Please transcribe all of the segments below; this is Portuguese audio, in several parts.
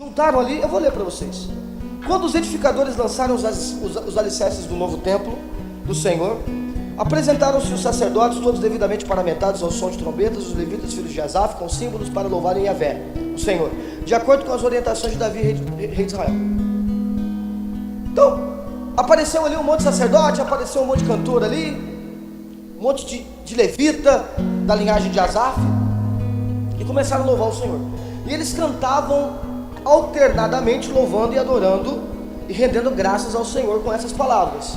Juntaram ali, eu vou ler para vocês. Quando os edificadores lançaram os alicerces do novo templo do Senhor, apresentaram-se os sacerdotes, todos devidamente paramentados ao som de trombetas, os levitas, filhos de Asaf, com símbolos para louvarem Yahvé, o Senhor, de acordo com as orientações de Davi, rei de Israel. Então, apareceu ali um monte de sacerdote, apareceu um monte de cantor ali, um monte de levita, da linhagem de Asaf, e começaram a louvar o Senhor. E eles cantavam alternadamente, louvando e adorando e rendendo graças ao Senhor com essas palavras: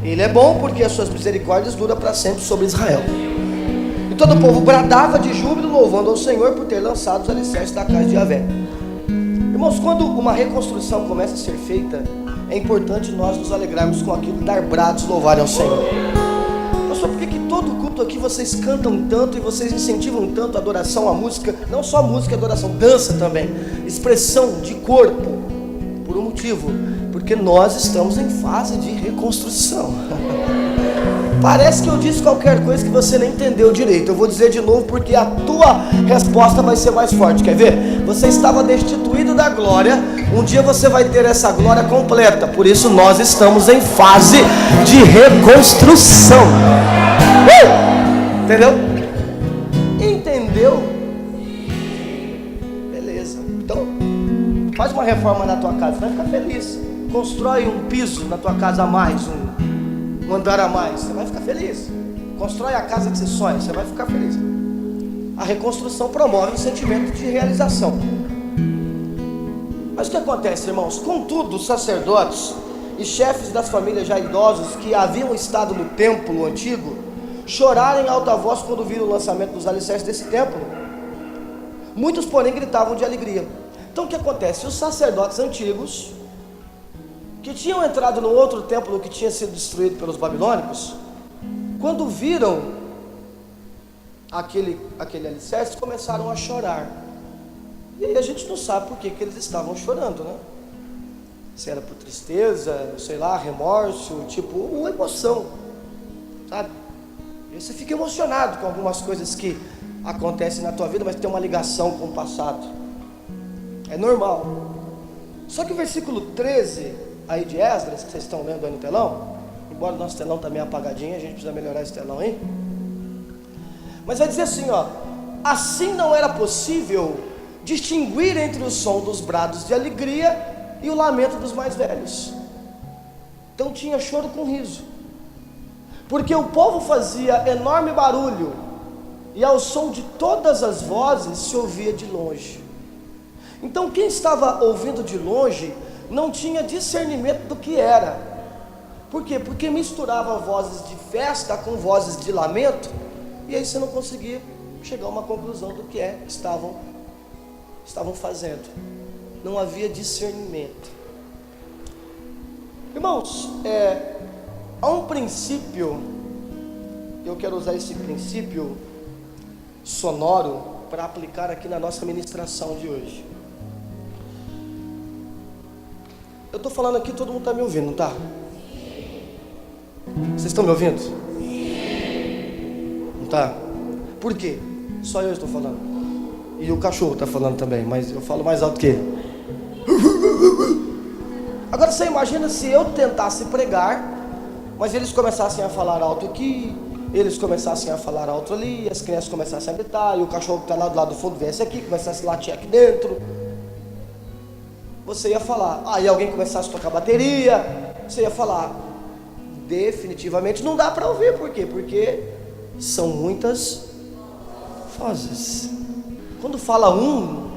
Ele é bom, porque as suas misericórdias duram para sempre sobre Israel. E todo o povo bradava de júbilo, louvando ao Senhor por ter lançado os alicerces da casa de Yahvé. Irmãos, quando uma reconstrução começa a ser feita, é importante nós nos alegrarmos com aquilo, dar brados, louvarem ao Senhor. Pastor, por que todo culto aqui vocês cantam tanto e vocês incentivam tanto a adoração, a música? Não só música e adoração, dança também, expressão de corpo. Por um motivo: porque nós estamos em fase de reconstrução. Parece que eu disse qualquer coisa que você não entendeu direito. Eu vou dizer de novo, porque a tua resposta vai ser mais forte. Quer ver? Você estava destituído da glória, um dia você vai ter essa glória completa. Por isso nós estamos em fase de reconstrução. Entendeu? Entendeu? Beleza. Então, faz uma reforma na tua casa, você vai ficar feliz. Constrói um piso na tua casa a mais, um andar a mais, você vai ficar feliz. Constrói a casa que você sonha, você vai ficar feliz. A reconstrução promove um sentimento de realização. Mas o que acontece, irmãos? Contudo, os sacerdotes e chefes das famílias já idosos que haviam estado no templo antigo choraram em alta voz quando viram o lançamento dos alicerces desse templo. Muitos, porém, gritavam de alegria. Então o que acontece? Os sacerdotes antigos, que tinham entrado no outro templo que tinha sido destruído pelos babilônicos, quando viram aquele alicerce, começaram a chorar. E aí a gente não sabe por que eles estavam chorando, né? Se era por tristeza, sei lá, remorso, tipo, uma emoção, sabe? E você fica emocionado com algumas coisas que acontecem na tua vida, mas tem uma ligação com o passado. É normal. Só que o versículo 13 aí de Esdras, que vocês estão lendo aí no telão, embora o nosso telão está meio apagadinho, a gente precisa melhorar esse telão aí, mas vai dizer assim, ó: assim não era possível distinguir entre o som dos brados de alegria e o lamento dos mais velhos. Então tinha choro com riso, porque o povo fazia enorme barulho, e ao som de todas as vozes se ouvia de longe. Então quem estava ouvindo de longe não tinha discernimento do que era. Por quê? Porque misturava vozes de festa com vozes de lamento, e aí você não conseguia chegar a uma conclusão do que estavam fazendo. Não havia discernimento. Irmãos, há um princípio, eu quero usar esse princípio sonoro para aplicar aqui na nossa ministração de hoje. Eu estou falando aqui, todo mundo está me ouvindo, não está? Vocês estão me ouvindo? Não está? Por quê? Só eu estou falando. E o cachorro está falando também, mas eu falo mais alto que ele. Agora você imagina se eu tentasse pregar, mas eles começassem a falar alto aqui, eles começassem a falar alto ali, as crianças começassem a gritar, e o cachorro que está lá do lado do fundo viesse aqui, começasse a latir aqui dentro. Você ia falar, aí alguém começasse a tocar bateria, você ia falar, definitivamente não dá para ouvir. Por quê? Porque são muitas vozes. Quando fala um,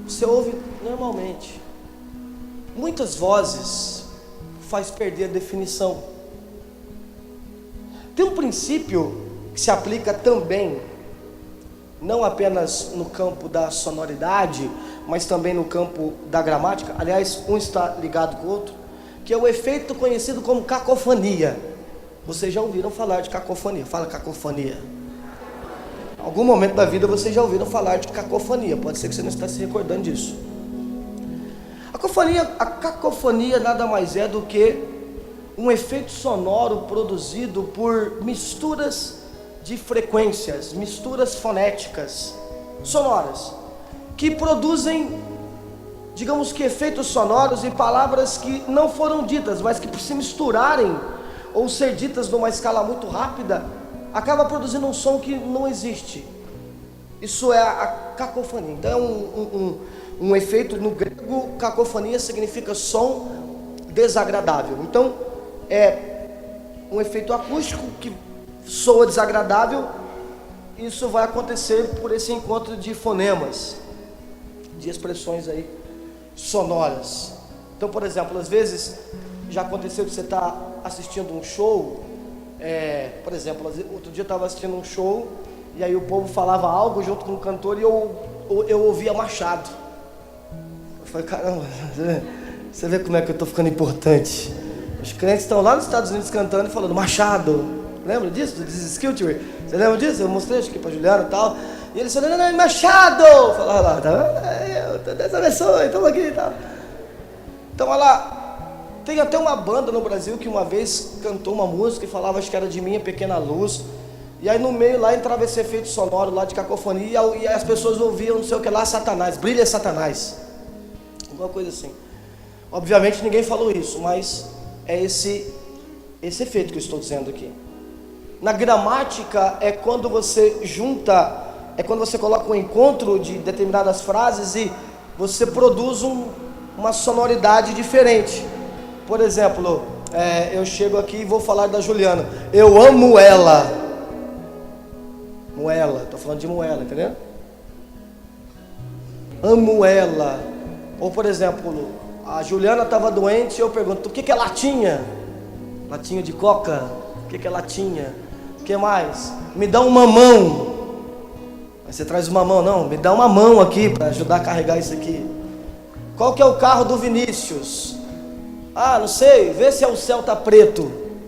você ouve normalmente. Muitas vozes faz perder a definição. Tem um princípio que se aplica também, não apenas no campo da sonoridade, mas também no campo da gramática. Aliás, um está ligado com o outro, que é o efeito conhecido como cacofonia. Vocês já ouviram falar de cacofonia? Fala cacofonia. Em algum momento da vida vocês já ouviram falar de cacofonia. Pode ser que você não está se recordando disso. A cacofonia nada mais é do que um efeito sonoro produzido por misturas de frequências, misturas fonéticas, sonoras, que produzem digamos que efeitos sonoros e palavras que não foram ditas, mas que por se misturarem ou ser ditas numa escala muito rápida, acaba produzindo um som que não existe. Isso é a cacofonia. Então é um efeito, no grego, cacofonia significa som desagradável. Então é um efeito acústico que soa desagradável. Isso vai acontecer por esse encontro de fonemas, de expressões aí sonoras. Então, por exemplo, às vezes já aconteceu de você estar assistindo um show, por exemplo, outro dia eu estava assistindo um show e aí o povo falava algo junto com o cantor e eu ouvia Machado. Eu falei, caramba, você vê como é que eu estou ficando importante. Os crentes estão lá nos Estados Unidos cantando e falando Machado. Lembra disso? Do This is Culture? Você lembra disso? Eu mostrei acho que para Juliana e tal. E eles falaram, não, Machado! Falaram lá, tá? Deus abençoe, estamos aqui e tal. Então, olha lá, tem até uma banda no Brasil que uma vez cantou uma música e falava, acho que era de Minha Pequena Luz. E aí no meio lá entrava esse efeito sonoro lá de cacofonia e as pessoas ouviam, não sei o que lá, Satanás, brilha Satanás. Alguma coisa assim. Obviamente ninguém falou isso, mas é esse efeito que eu estou dizendo aqui. Na gramática é quando você junta, é quando você coloca um encontro de determinadas frases e você produz uma sonoridade diferente. Por exemplo, eu chego aqui e vou falar da Juliana. Eu amo ela. Moela, estou falando de moela, entendeu? Amo ela. Ou por exemplo, a Juliana estava doente e eu pergunto, o que é latinha? Latinha de coca? O que é latinha? O que mais? Me dá uma mão. Aí você traz uma mão, não, me dá uma mão aqui para ajudar a carregar isso aqui. Qual que é o carro do Vinícius? Ah, não sei, vê se é o Celta preto.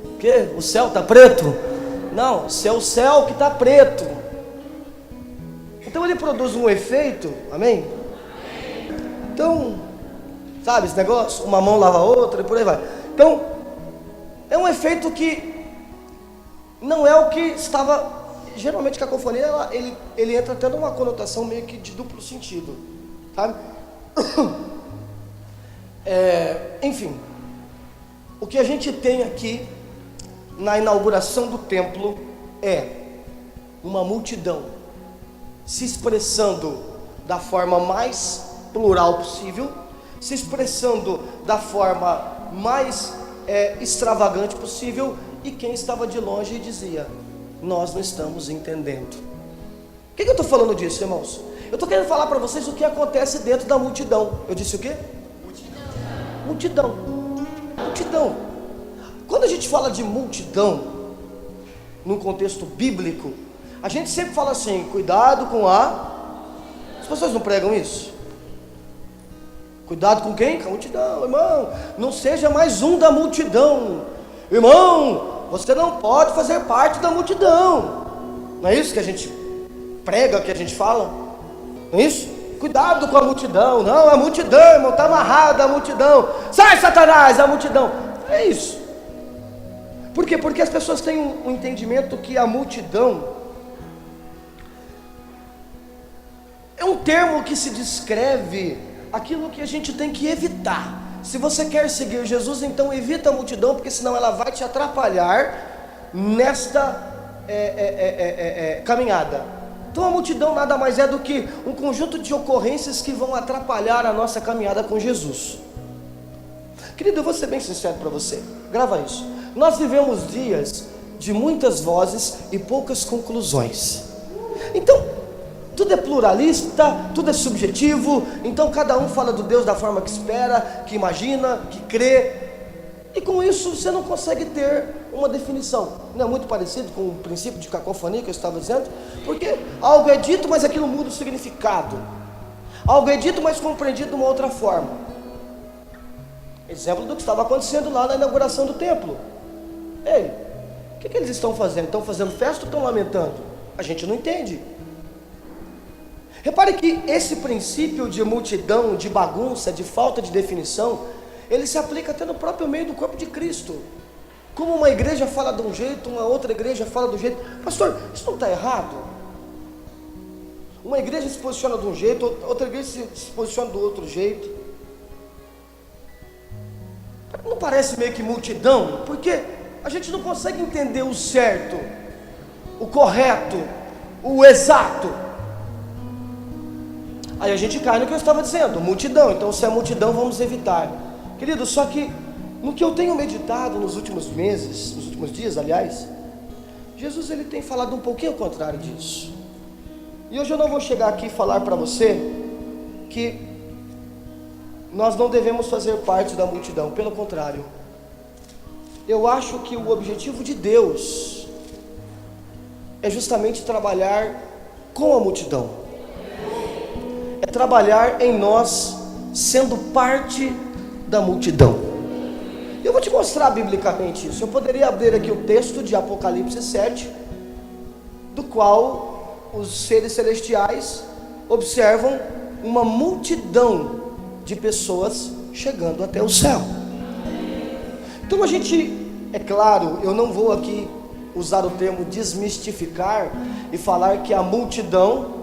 O quê? O Celta preto? Não, se é o céu que está preto. Então ele produz um efeito, amém? Então, sabe esse negócio? Uma mão lava a outra e por aí vai. Então, é um efeito que não é o que estava. Geralmente cacofonia, ele entra até numa conotação meio que de duplo sentido, sabe? Enfim, o que a gente tem aqui na inauguração do templo é uma multidão se expressando da forma mais plural possível, se expressando da forma mais extravagante possível, e quem estava de longe dizia, nós não estamos entendendo. O que eu estou falando disso, irmãos? Eu estou querendo falar para vocês o que acontece dentro da multidão. Eu disse o quê? Multidão. Quando a gente fala de multidão, num contexto bíblico, a gente sempre fala assim, cuidado com As pessoas não pregam isso? Cuidado com quem? Com a multidão, irmão. Não seja mais um da multidão. Irmão, você não pode fazer parte da multidão. Não é isso que a gente prega, que a gente fala? Não é isso? Cuidado com a multidão. Não, a multidão, irmão, está amarrada a multidão. Sai, Satanás, a multidão. É isso. Por quê? Porque as pessoas têm um entendimento que a multidão é um termo que se descreve aquilo que a gente tem que evitar. Se você quer seguir Jesus, então evita a multidão, porque senão ela vai te atrapalhar nesta caminhada. Então a multidão nada mais é do que um conjunto de ocorrências que vão atrapalhar a nossa caminhada com Jesus. Querido, eu vou ser bem sincero para você, grava isso. Nós vivemos dias de muitas vozes e poucas conclusões. Então, tudo é pluralista, tudo é subjetivo. Então cada um fala do Deus da forma que espera, que imagina, que crê. E com isso você não consegue ter uma definição. Não é muito parecido com o princípio de cacofonia que eu estava dizendo? Porque algo é dito, mas aquilo muda o significado. Algo é dito, mas compreendido de uma outra forma. Exemplo do que estava acontecendo lá na inauguração do templo. Ei, o que eles estão fazendo? Estão fazendo festa ou estão lamentando? A gente não entende. Repare que esse princípio de multidão, de bagunça, de falta de definição, ele se aplica até no próprio meio do corpo de Cristo. Como uma igreja fala de um jeito, uma outra igreja fala do jeito. Pastor, isso não está errado? Uma igreja se posiciona de um jeito, outra igreja se posiciona do outro jeito. Não parece meio que multidão? Porque a gente não consegue entender o certo, o correto, o exato. Aí a gente cai no que eu estava dizendo, multidão. Então se é multidão, vamos evitar. Querido, só que no que eu tenho meditado nos últimos meses, nos últimos dias, aliás, Jesus ele tem falado um pouquinho ao contrário disso. E hoje eu não vou chegar aqui e falar para você que nós não devemos fazer parte da multidão. Pelo contrário, eu acho que o objetivo de Deus é justamente trabalhar com a multidão, é trabalhar em nós sendo parte da multidão. Eu vou te mostrar biblicamente isso. Eu poderia abrir aqui o texto de Apocalipse 7, do qual os seres celestiais observam uma multidão de pessoas chegando até o céu. Então a gente, é claro, eu não vou aqui usar o termo desmistificar e falar que a multidão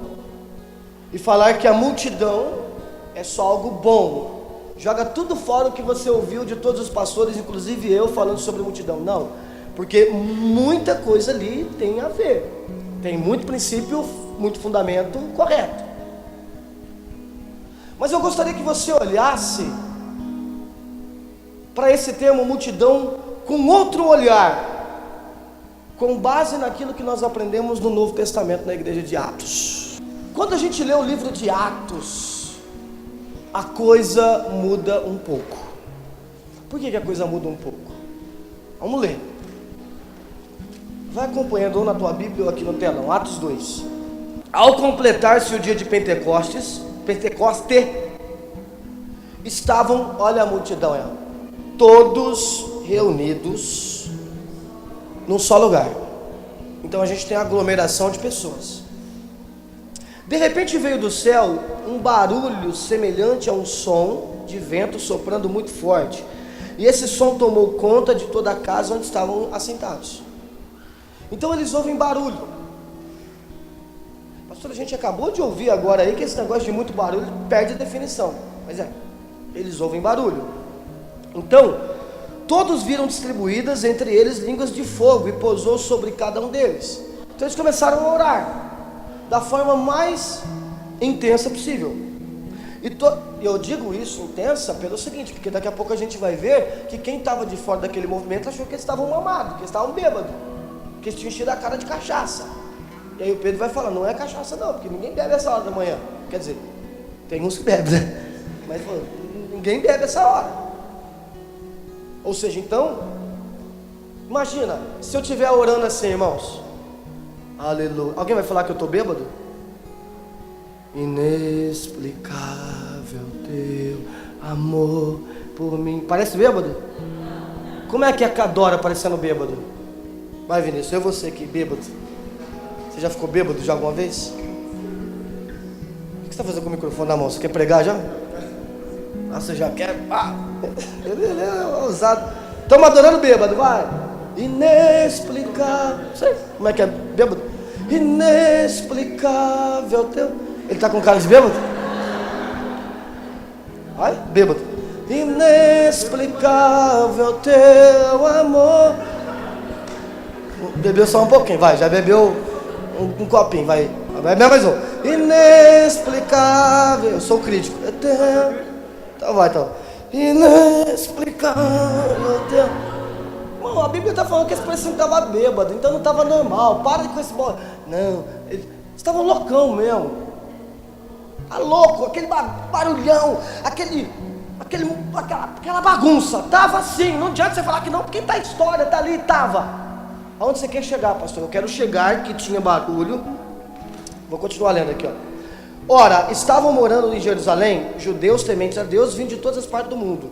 é só algo bom. Joga tudo fora o que você ouviu de todos os pastores, inclusive eu, falando sobre multidão. Não, porque muita coisa ali tem a ver, tem muito princípio, muito fundamento correto. Mas eu gostaria que você olhasse para esse termo multidão com outro olhar, com base naquilo que nós aprendemos no Novo Testamento na igreja de Atos. Quando a gente lê o livro de Atos, a coisa muda um pouco. Por que a coisa muda um pouco? Vamos ler. Vai acompanhando ou na tua Bíblia ou aqui no telão. Atos 2. Ao completar-se o dia de Pentecoste, estavam, olha a multidão, todos reunidos num só lugar. Então a gente tem aglomeração de pessoas. De repente veio do céu um barulho semelhante a um som de vento soprando muito forte. E esse som tomou conta de toda a casa onde estavam assentados. Então eles ouvem barulho. Pastor, a gente acabou de ouvir agora aí que esse negócio de muito barulho perde a definição. Mas eles ouvem barulho. Então, todos viram distribuídas entre eles línguas de fogo e pousou sobre cada um deles. Então eles começaram a orar da forma mais intensa possível. E eu digo isso intensa pelo seguinte, porque daqui a pouco a gente vai ver que quem estava de fora daquele movimento achou que eles estavam mamados, que eles estavam bêbados, que eles tinham enchido a cara de cachaça. E aí o Pedro vai falar, não é cachaça não, porque ninguém bebe essa hora da manhã. Quer dizer, tem uns que bebem, né? Mas ninguém bebe essa hora. Ou seja, então, imagina, se eu estiver orando assim, irmãos, aleluia, alguém vai falar que eu estou bêbado? Inexplicável teu amor por mim. Parece bêbado? Como é que é a Cadora parecendo bêbado? Vai, Vinícius, eu vou ser aqui, bêbado. Você já ficou bêbado já alguma vez? O que você está fazendo com o microfone na mão? Você quer pregar já? Ah, você já quer? Ele é ousado. Estamos adorando bêbado, vai. Inexplicável. Sei como é que é bêbado? Inexplicável teu. Ele está com cara de bêbado? Vai, bêbado. Inexplicável teu amor. Bebeu só um pouquinho, vai. Já bebeu um copinho, vai. Vai beber mais um. Inexplicável. Eu sou crítico. Então vai, então. Inexplicável teu. Bom, a Bíblia está falando que esse precinho estava bêbado, então não estava normal. Para com esse bola. Não, eles estavam loucão mesmo. Tá louco, aquele barulhão, aquela bagunça. Tava assim, não adianta você falar que não, porque tá a história, tá ali, tava. Aonde você quer chegar, pastor? Eu quero chegar que tinha barulho. Vou continuar lendo aqui, ó. Ora, estavam morando em Jerusalém judeus tementes a Deus, vindo de todas as partes do mundo.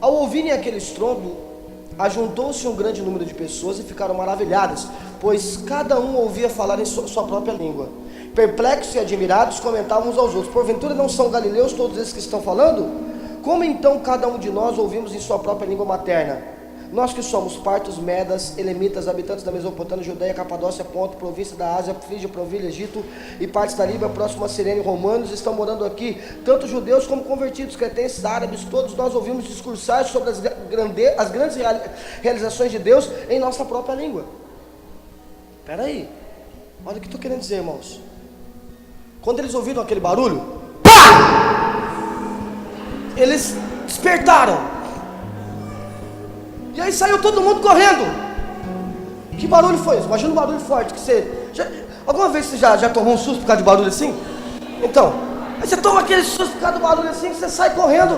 Ao ouvirem aquele estrondo, ajuntou-se um grande número de pessoas e ficaram maravilhadas, pois cada um ouvia falar em sua própria língua. Perplexos e admirados, comentavam uns aos outros: porventura não são galileus todos esses que estão falando? Como então cada um de nós ouvimos em sua própria língua materna? nós que somos partos, medas, elemitas, habitantes da Mesopotâmia, Judeia, Capadócia, Ponto, província da Ásia, Frígia, Província, Egito e partes da Líbia, próximo a Cirene, romanos, estão morando aqui, tanto judeus como convertidos, cretenses, árabes, todos nós ouvimos discursar sobre as grandes realizações de Deus em nossa própria língua. Espera aí, olha o que estou querendo dizer, irmãos. Quando eles ouviram aquele barulho, pá! Eles despertaram. E aí saiu todo mundo correndo. Que barulho foi esse? Imagina um barulho forte que você... alguma vez você já tomou um susto por causa de barulho assim? Então, aí você toma aquele susto por causa do barulho assim, que você sai correndo.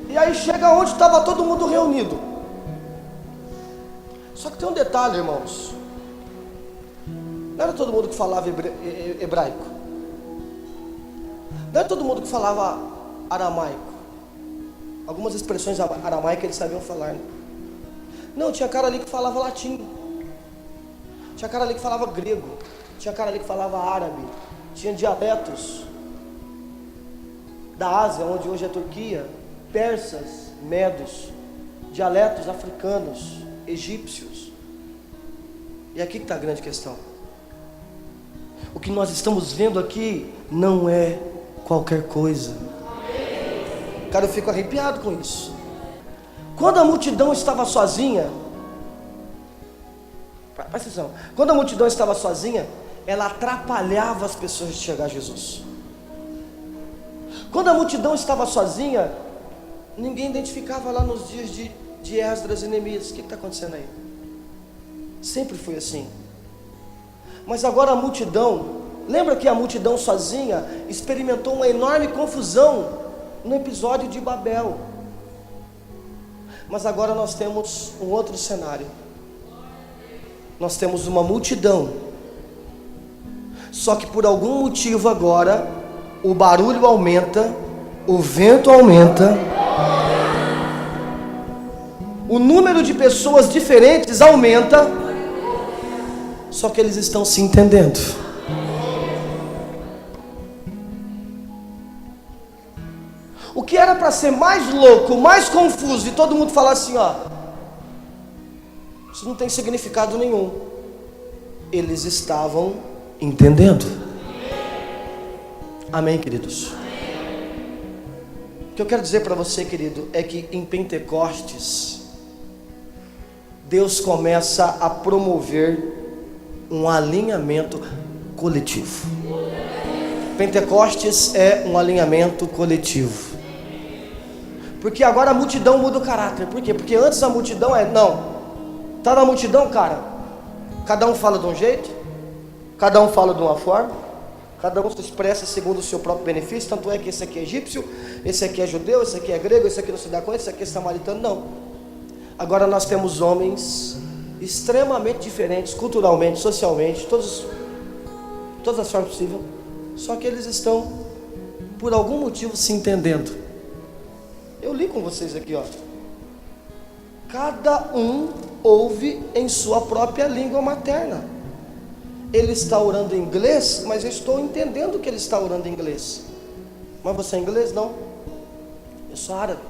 E aí chega onde estava todo mundo reunido. Só que tem um detalhe, irmãos. Não era todo mundo que falava hebraico. Não era todo mundo que falava aramaico. Algumas expressões aramaicas eles sabiam falar, né? Não, tinha cara ali que falava latim. Tinha cara ali que falava grego. Tinha cara ali que falava árabe. Tinha dialetos da Ásia, onde hoje é Turquia, persas, medos, dialetos africanos, egípcios. E aqui que está a grande questão. O que nós estamos vendo aqui não é qualquer coisa. Cara, eu fico arrepiado com isso. Quando a multidão estava sozinha, presta atenção, quando a multidão estava sozinha, ela atrapalhava as pessoas de chegar a Jesus. Quando a multidão estava sozinha, ninguém identificava lá nos dias de Esdras e Neemias. O que está acontecendo aí? Sempre foi assim. Mas agora a multidão, lembra que a multidão sozinha experimentou uma enorme confusão no episódio de Babel. Mas agora nós temos um outro cenário. Nós temos uma multidão. Só que por algum motivo agora o barulho aumenta, o vento aumenta, o número de pessoas diferentes aumenta, só que eles estão se entendendo. O que era para ser mais louco, mais confuso, e todo mundo falar assim, ó, isso não tem significado nenhum. Eles estavam entendendo. Amém, queridos? O que eu quero dizer para você, querido, é que em Pentecostes, Deus começa a promover um alinhamento coletivo. Pentecostes é um alinhamento coletivo. Porque agora a multidão muda o caráter. Por quê? Porque antes a multidão tá na multidão, cara, cada um fala de um jeito, cada um fala de uma forma, cada um se expressa segundo o seu próprio benefício. Tanto é que esse aqui é egípcio, esse aqui é judeu, esse aqui é grego, esse aqui não se dá conta, esse aqui é samaritano. Não. Agora nós temos homens extremamente diferentes, culturalmente, socialmente, todas as formas possíveis. Só que eles estão, por algum motivo, se entendendo. Eu li com vocês aqui, ó. Cada um ouve em sua própria língua materna. Ele está orando em inglês, mas eu estou entendendo que ele está orando em inglês. Mas você é inglês? Não. Eu sou árabe.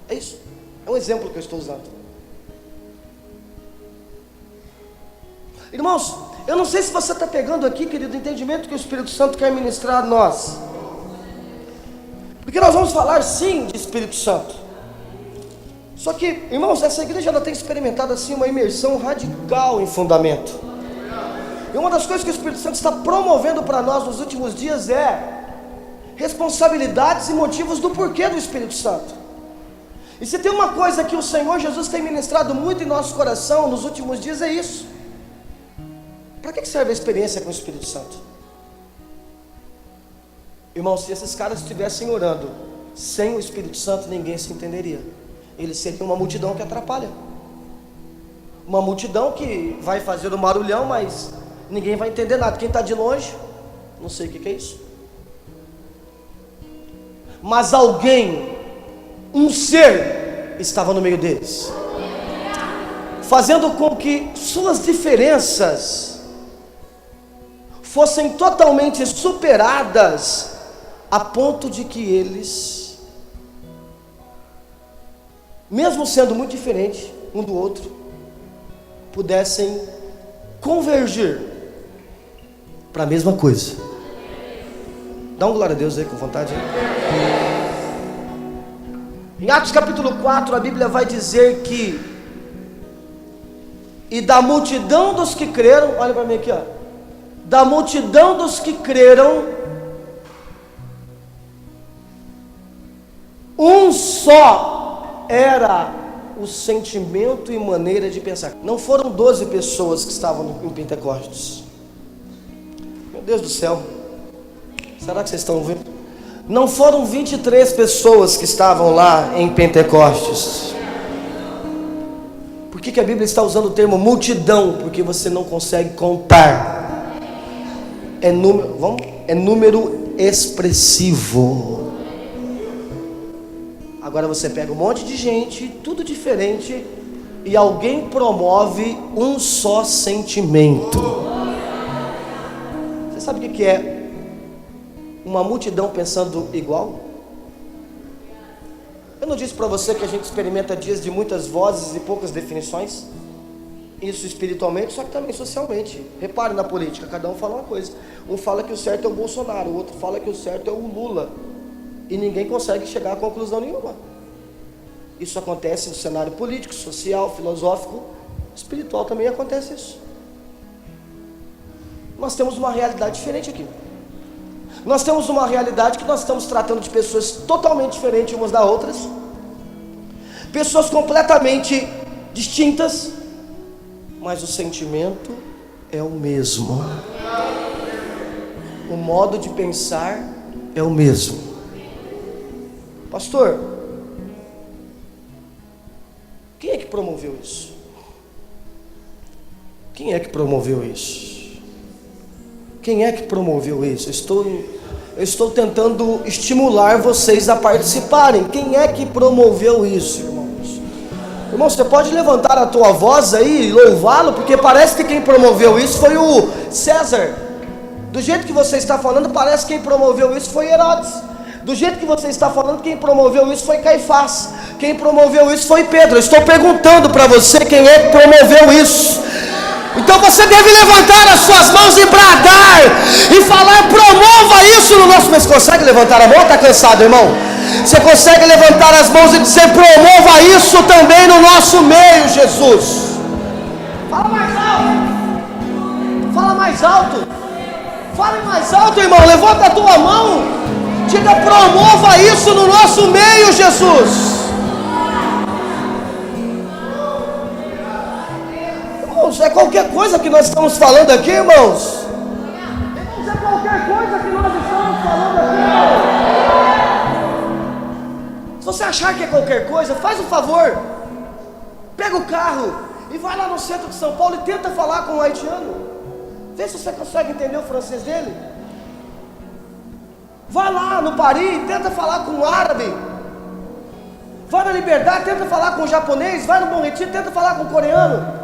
É isso. É um exemplo que eu estou usando. Irmãos, eu não sei se você está pegando aqui, querido, o entendimento que o Espírito Santo quer ministrar a nós. Porque nós vamos falar sim de Espírito Santo. Só que, irmãos, essa igreja ela tem experimentado assim uma imersão radical em fundamento. E uma das coisas que o Espírito Santo está promovendo para nós nos últimos dias é responsabilidades e motivos do porquê do Espírito Santo. E se tem uma coisa que o Senhor Jesus tem ministrado muito em nosso coração nos últimos dias, é isso. Para que serve a experiência com o Espírito Santo? Irmãos, se esses caras estivessem orando sem o Espírito Santo, ninguém se entenderia. Eles seriam uma multidão que atrapalha. Uma multidão que vai fazer um barulhão, mas ninguém vai entender nada. Quem está de longe, não sei o que é isso. Mas alguém, um ser, estava no meio deles, fazendo com que suas diferenças fossem totalmente superadas, a ponto de que eles, mesmo sendo muito diferentes, um do outro, pudessem convergir para a mesma coisa. Dá um glória a Deus aí com vontade. Em Atos capítulo 4, a Bíblia vai dizer que: e da multidão dos que creram, olha para mim aqui, ó, da multidão dos que creram, um só era o sentimento e maneira de pensar. Não foram 12 pessoas que estavam em Pentecostes. Meu Deus do céu, será que vocês estão ouvindo? Não foram 23 pessoas que estavam lá em Pentecostes. Por que a Bíblia está usando o termo multidão? Porque você não consegue contar. É número expressivo. Agora você pega um monte de gente, tudo diferente, e alguém promove um só sentimento. Você sabe o que é uma multidão pensando igual? Eu não disse para você que a gente experimenta dias de muitas vozes e poucas definições? Isso espiritualmente, só que também socialmente. Repare na política, cada um fala uma coisa. Um fala que o certo é o Bolsonaro, o outro fala que o certo é o Lula. E ninguém consegue chegar a conclusão nenhuma. Isso acontece no cenário político, social, filosófico, espiritual também acontece isso. Nós temos uma realidade diferente aqui. Nós temos uma realidade que nós estamos tratando de pessoas totalmente diferentes umas das outras, pessoas completamente distintas, mas o sentimento é o mesmo, o modo de pensar é o mesmo. Pastor, quem é que promoveu isso? Quem é que promoveu isso? Quem é que promoveu isso? Eu estou tentando estimular vocês a participarem. Quem é que promoveu isso, irmãos? Irmão, você pode levantar a tua voz aí e louvá-lo, porque parece que quem promoveu isso foi o César. Do jeito que você está falando, parece que quem promoveu isso foi Herodes. Do jeito que você está falando, quem promoveu isso foi Caifás. Quem promoveu isso foi Pedro. Eu estou perguntando para você quem é que promoveu isso. Então você deve levantar as suas mãos e bradar e falar: promova isso no nosso meio. Você consegue levantar a mão ou está cansado, irmão? Você consegue levantar as mãos e dizer: promova isso também no nosso meio, Jesus. Fala mais alto. Fala mais alto. Fale mais alto, irmão. Levanta a tua mão. Diga: promova isso no nosso meio, Jesus. Irmãos, é qualquer coisa que nós estamos falando aqui, irmãos. Irmãos, é qualquer coisa que nós estamos falando aqui. Se você achar que é qualquer coisa, faz um favor. Pega o carro e vai lá no centro de São Paulo e tenta falar com um haitiano. Vê se você consegue entender o francês dele. Vai lá no Paris, tenta falar com um árabe. Vai na Liberdade, tenta falar com um japonês. Vai no Bom Retiro, tenta falar com um coreano.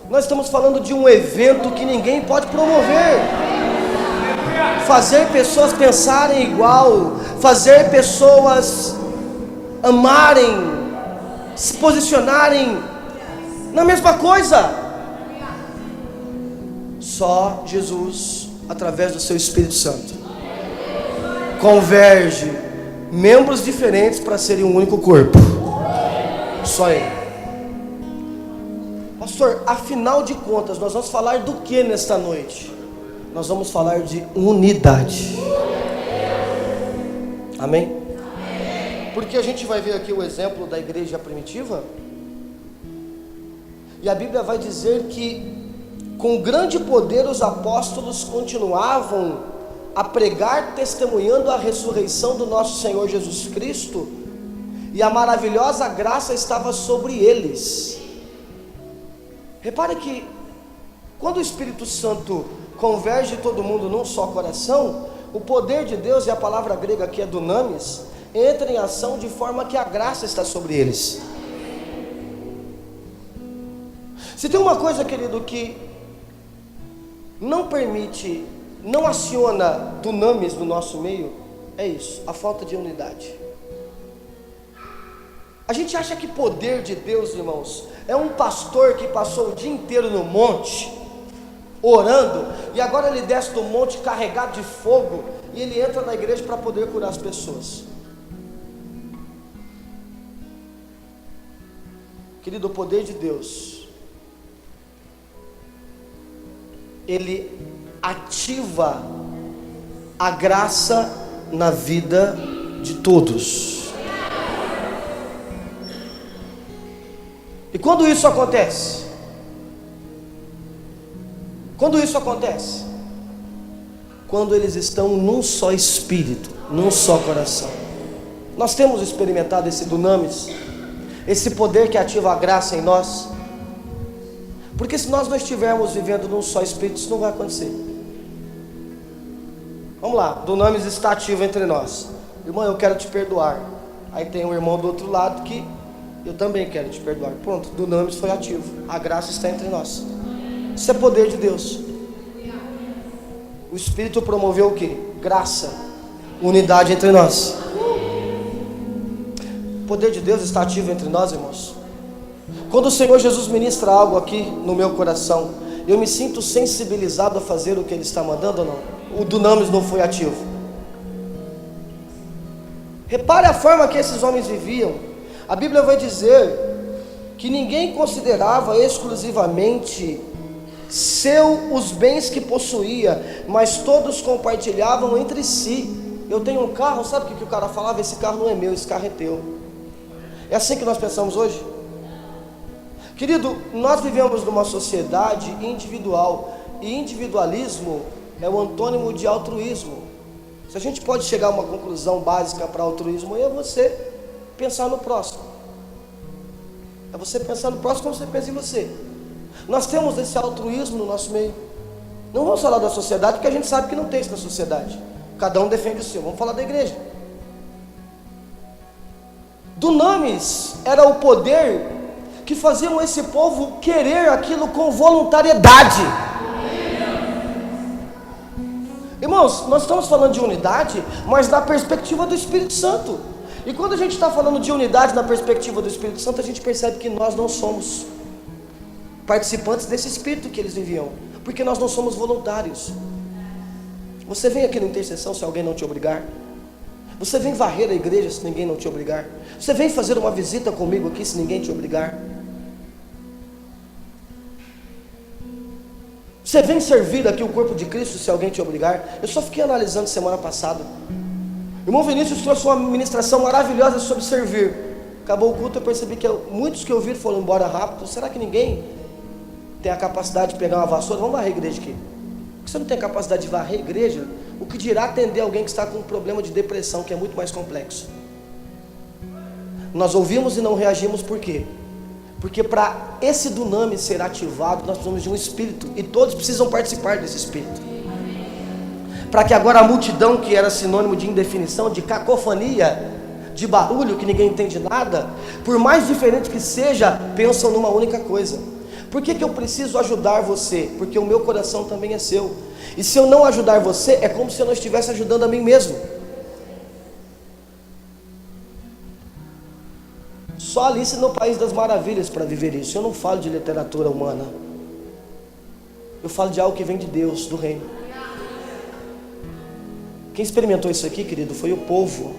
Nós estamos falando de um evento que ninguém pode promover. Fazer pessoas pensarem igual, fazer pessoas amarem, se posicionarem na mesma coisa. Só Jesus, através do seu Espírito Santo, converge membros diferentes para serem um único corpo. Só Ele. Pastor, afinal de contas, nós vamos falar do que nesta noite? Nós vamos falar de unidade. Amém? Porque a gente vai ver aqui o exemplo da igreja primitiva. E a Bíblia vai dizer que com grande poder os apóstolos continuavam a pregar, testemunhando a ressurreição do nosso Senhor Jesus Cristo, e a maravilhosa graça estava sobre eles. Repare que quando o Espírito Santo converge todo mundo num só coração, o poder de Deus, e a palavra grega aqui é dunamis, entra em ação de forma que a graça está sobre eles. Se tem uma coisa, querido, que não permite, não aciona dunamis no nosso meio, é isso, a falta de unidade. A gente acha que poder de Deus, irmãos, é um pastor que passou o dia inteiro no monte, orando, e agora ele desce do monte carregado de fogo, e ele entra na igreja para poder curar as pessoas. Querido, o poder de Deus, ele ativa a graça na vida de todos. E quando isso acontece? Quando isso acontece? Quando eles estão num só espírito, num só coração. Nós temos experimentado esse dunamis, esse poder que ativa a graça em nós. Porque se nós não estivermos vivendo num só espírito, isso não vai acontecer. Vamos lá, dunamis está ativo entre nós. Irmão, eu quero te perdoar. Aí tem um irmão do outro lado que eu também quero te perdoar. Pronto, dunamis foi ativo. A graça está entre nós. Isso é poder de Deus. O Espírito promoveu o que? Graça, unidade entre nós. O poder de Deus está ativo entre nós, irmãos. Quando o Senhor Jesus ministra algo aqui no meu coração, eu me sinto sensibilizado a fazer o que Ele está mandando ou não? O dunamis não foi ativo. Repare a forma que esses homens viviam. A Bíblia vai dizer que ninguém considerava exclusivamente os bens que possuía, mas todos compartilhavam entre si. Eu tenho um carro, sabe o que o cara falava? Esse carro não é meu, esse carro é teu. É assim que nós pensamos hoje? Querido, nós vivemos numa sociedade individual, e individualismo é o antônimo de altruísmo. Se a gente pode chegar a uma conclusão básica para altruísmo, é você pensar no próximo. É você pensar no próximo como você pensa em você. Nós temos esse altruísmo no nosso meio. Não vamos falar da sociedade, porque a gente sabe que não tem isso na sociedade. Cada um defende o seu. Vamos falar da igreja. Dunamis era o poder que faziam esse povo querer aquilo com voluntariedade. Irmãos, nós estamos falando de unidade, mas da perspectiva do Espírito Santo. E quando a gente está falando de unidade na perspectiva do Espírito Santo, a gente percebe que nós não somos participantes desse Espírito que eles viviam, porque nós não somos voluntários. Você vem aqui na intercessão se alguém não te obrigar. Você vem varrer a igreja se ninguém não te obrigar. Você vem fazer uma visita comigo aqui se ninguém te obrigar. Você vem servir aqui o corpo de Cristo se alguém te obrigar. Eu só fiquei analisando semana passada. O irmão Vinícius trouxe uma ministração maravilhosa sobre servir. Acabou o culto, eu percebi que muitos que ouviram foram embora rápido. Será que ninguém tem a capacidade de pegar uma vassoura? Vamos varrer a igreja aqui. Porque você não tem a capacidade de varrer a igreja, o que dirá atender alguém que está com um problema de depressão, que é muito mais complexo. Nós ouvimos e não reagimos, por quê? Porque para esse dunamis ser ativado, nós precisamos de um espírito, e todos precisam participar desse espírito. Para que agora a multidão, que era sinônimo de indefinição, de cacofonia, de barulho, que ninguém entende nada, por mais diferente que seja, pensam numa única coisa. Por que eu preciso ajudar você? Porque o meu coração também é seu. E se eu não ajudar você, é como se eu não estivesse ajudando a mim mesmo. Só Alice no País das Maravilhas para viver isso. Eu não falo de literatura humana. Eu falo de algo que vem de Deus, do reino. Quem experimentou isso aqui, querido, foi o povo.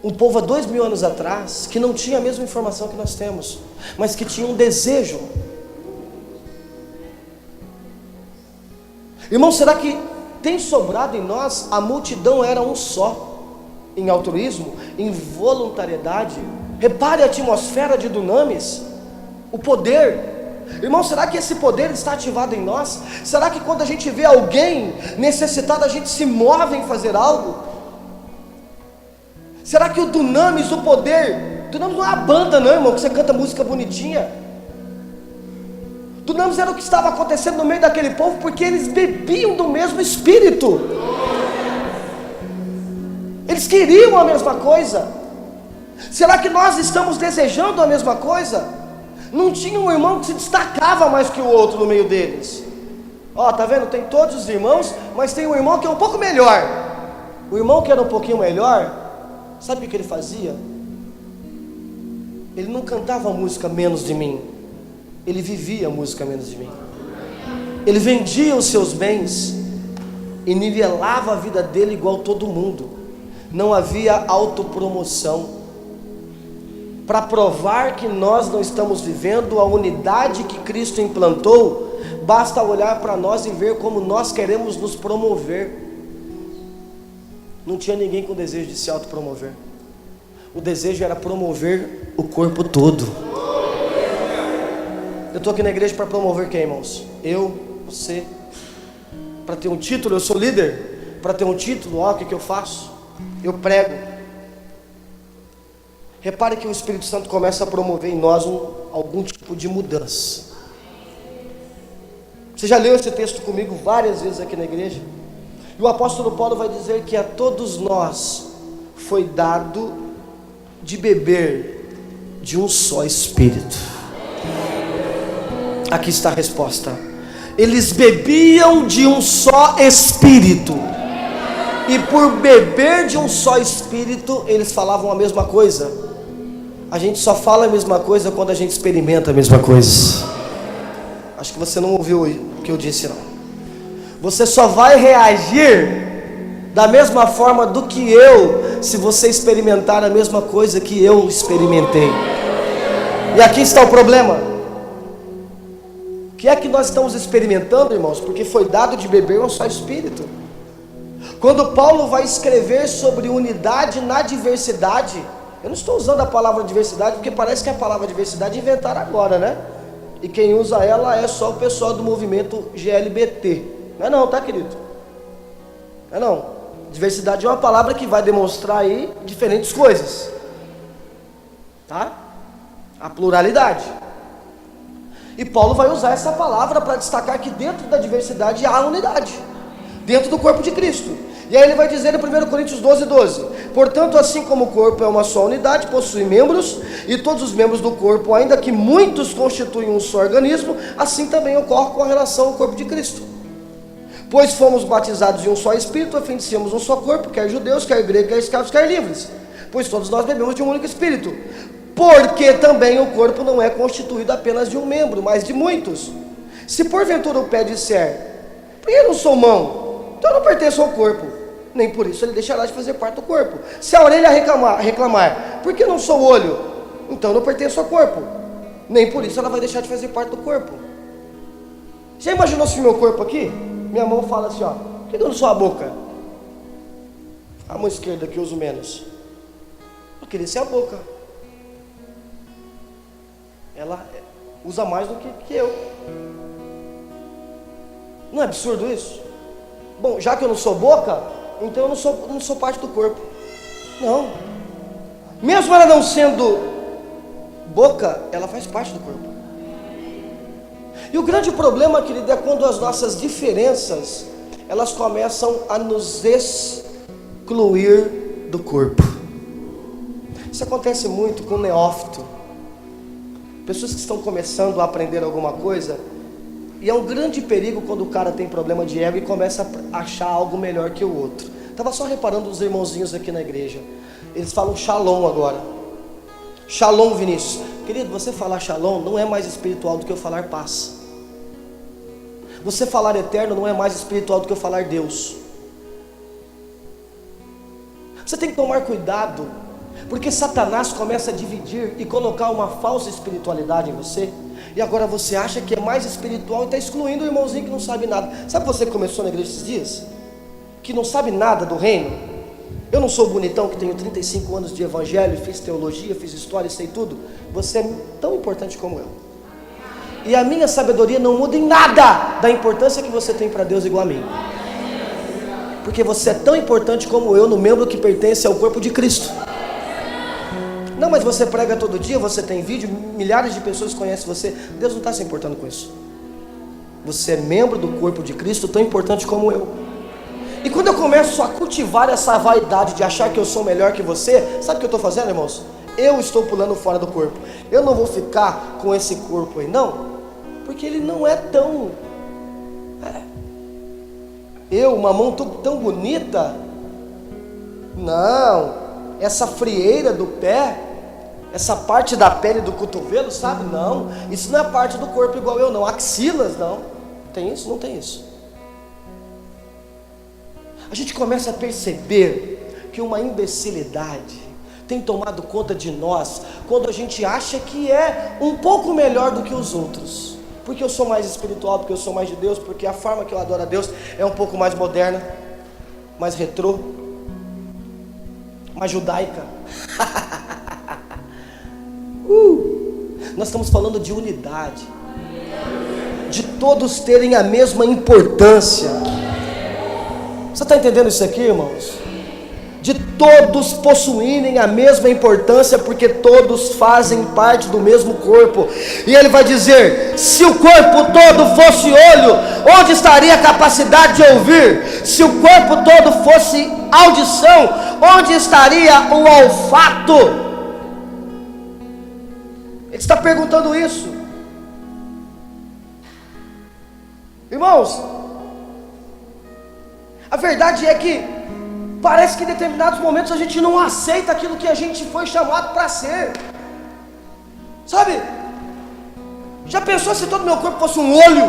Um povo há 2000 anos atrás, que não tinha a mesma informação que nós temos, mas que tinha um desejo. Irmão, será que tem sobrado em nós? A multidão era um só, em altruísmo, em voluntariedade. Repare a atmosfera de dunamis, o poder. Irmão, será que esse poder está ativado em nós? Será que quando a gente vê alguém necessitado, a gente se move em fazer algo? Será que o dunamis, o poder, dunamis não é a banda não, irmão, que você canta música bonitinha. Dunamis era o que estava acontecendo no meio daquele povo, porque eles bebiam do mesmo Espírito. Eles queriam a mesma coisa. Será que nós estamos desejando a mesma coisa? Não tinha um irmão que se destacava mais que o outro no meio deles. Ó, tá vendo? Tem todos os irmãos, mas tem um irmão que é um pouco melhor. O irmão que era um pouquinho melhor sabe o que ele fazia? Ele não cantava a música menos de mim, ele vivia a música menos de mim. Ele vendia os seus bens e nivelava a vida dele igual todo mundo. Não havia autopromoção. Para provar que nós não estamos vivendo a unidade que Cristo implantou, basta olhar para nós e ver como nós queremos nos promover. Não tinha ninguém com desejo de se autopromover. O desejo era promover o corpo todo. Eu estou aqui na igreja para promover quem, irmãos? Eu, você. Para ter um título, eu sou líder. Para ter um título, ó, o que eu faço? Eu prego. Repare que o Espírito Santo começa a promover em nós algum tipo de mudança. Você já leu esse texto comigo várias vezes aqui na igreja? E o apóstolo Paulo vai dizer que a todos nós foi dado de beber de um só Espírito. Aqui está a resposta. Eles bebiam de um só Espírito. E por beber de um só Espírito, eles falavam a mesma coisa. A gente só fala a mesma coisa quando a gente experimenta a mesma coisa. Acho que você não ouviu o que eu disse, não. Você só vai reagir da mesma forma do que eu, se você experimentar a mesma coisa que eu experimentei. E aqui está o problema. O que é que nós estamos experimentando, irmãos? Porque foi dado de beber um só Espírito. Quando Paulo vai escrever sobre unidade na diversidade, eu não estou usando a palavra diversidade, porque parece que a palavra diversidade inventaram agora, né? E quem usa ela é só o pessoal do movimento GLBT. Não é não, tá, querido? Não é não. Diversidade é uma palavra que vai demonstrar aí diferentes coisas. Tá? A pluralidade. E Paulo vai usar essa palavra para destacar que dentro da diversidade há unidade. Dentro do corpo de Cristo. E aí ele vai dizer em 1 Coríntios 12:12: portanto, assim como o corpo é uma só unidade, possui membros, e todos os membros do corpo, ainda que muitos constituem um só organismo, assim também ocorre com a relação ao corpo de Cristo. Pois fomos batizados em um só Espírito, a fim de sermos um só corpo, quer judeus, quer gregos, quer escravos, quer livres. Pois todos nós bebemos de um único Espírito. Porque também o corpo não é constituído apenas de um membro, mas de muitos. Se porventura o pé disser: por que eu não sou mão? Então eu não pertenço ao corpo. Nem por isso ele deixará de fazer parte do corpo. Se a orelha reclamar: por que não sou olho? Então eu não pertenço ao corpo. Nem por isso ela vai deixar de fazer parte do corpo. Já imaginou se o meu corpo aqui, minha mão fala assim, ó: por que eu não sou a boca? A mão esquerda que eu uso menos. Eu queria ser a boca. Ela usa mais do que eu. Não é absurdo isso? Bom, já que eu não sou boca, então eu não sou parte do corpo. Não. Mesmo ela não sendo boca, ela faz parte do corpo. E o grande problema, querido, é quando as nossas diferenças, elas começam a nos excluir do corpo. Isso acontece muito com o neófito. Pessoas que estão começando a aprender alguma coisa, e é um grande perigo quando o cara tem problema de ego e começa a achar algo melhor que o outro. Estava só reparando os irmãozinhos aqui na igreja. Eles falam shalom agora. Shalom, Vinícius. Querido, você falar shalom não é mais espiritual do que eu falar paz. Você falar eterno não é mais espiritual do que eu falar Deus. Você tem que tomar cuidado, porque Satanás começa a dividir e colocar uma falsa espiritualidade em você. E agora você acha que é mais espiritual e está excluindo o irmãozinho que não sabe nada. Sabe você que começou na igreja esses dias? Que não sabe nada do reino? Eu não sou bonitão que tenho 35 anos de evangelho, fiz teologia, fiz história, sei tudo. Você é tão importante como eu. E a minha sabedoria não muda em nada da importância que você tem para Deus igual a mim. Porque você é tão importante como eu, no membro que pertence ao corpo de Cristo. Não, mas você prega todo dia, você tem vídeo, milhares de pessoas conhecem você. Deus não está se importando com isso. Você é membro do corpo de Cristo, tão importante como eu. E quando eu começo a cultivar essa vaidade de achar que eu sou melhor que você, sabe o que eu estou fazendo, irmãos? Eu estou pulando fora do corpo. Eu não vou ficar com esse corpo aí, não. Porque ele não é tão... uma mão tão bonita. Não. essa frieira do pé, essa parte da pele do cotovelo, sabe? Não, isso não é parte do corpo igual eu não. Axilas, não. Tem isso? Não tem isso. A gente começa a perceber que uma imbecilidade tem tomado conta de nós quando a gente acha que é um pouco melhor do que os outros. Porque eu sou mais espiritual, porque eu sou mais de Deus, porque a forma que eu adoro a Deus é um pouco mais moderna, mais retrô, mais judaica. Nós estamos falando de unidade, de todos terem a mesma importância. Você está entendendo isso aqui, irmãos? De todos possuírem a mesma importância, porque todos fazem parte do mesmo corpo. E ele vai dizer: se o corpo todo fosse olho, onde estaria a capacidade de ouvir? Se o corpo todo fosse audição, onde estaria o olfato? Ele está perguntando isso. Irmãos, a verdade é que parece que em determinados momentos a gente não aceita aquilo que a gente foi chamado para ser. Sabe? Já pensou se todo o meu corpo fosse um olho?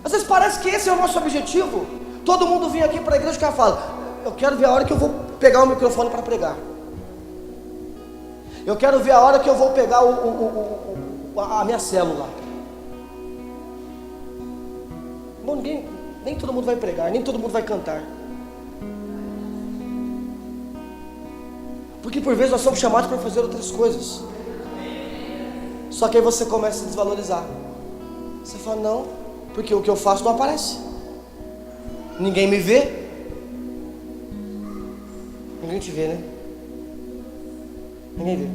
Às vezes parece que esse é o nosso objetivo. Todo mundo vem aqui para a igreja e o cara fala: eu quero ver a hora que eu vou pegar o microfone para pregar. Eu quero ver a hora que eu vou pegar a minha célula. Bom, nem todo mundo vai pregar, nem todo mundo vai cantar. Porque por vezes nós somos chamados para fazer outras coisas. Só que aí você começa a se desvalorizar. Você fala: não, porque o que eu faço não aparece. Ninguém me vê. Ninguém te vê, né? Ninguém vê.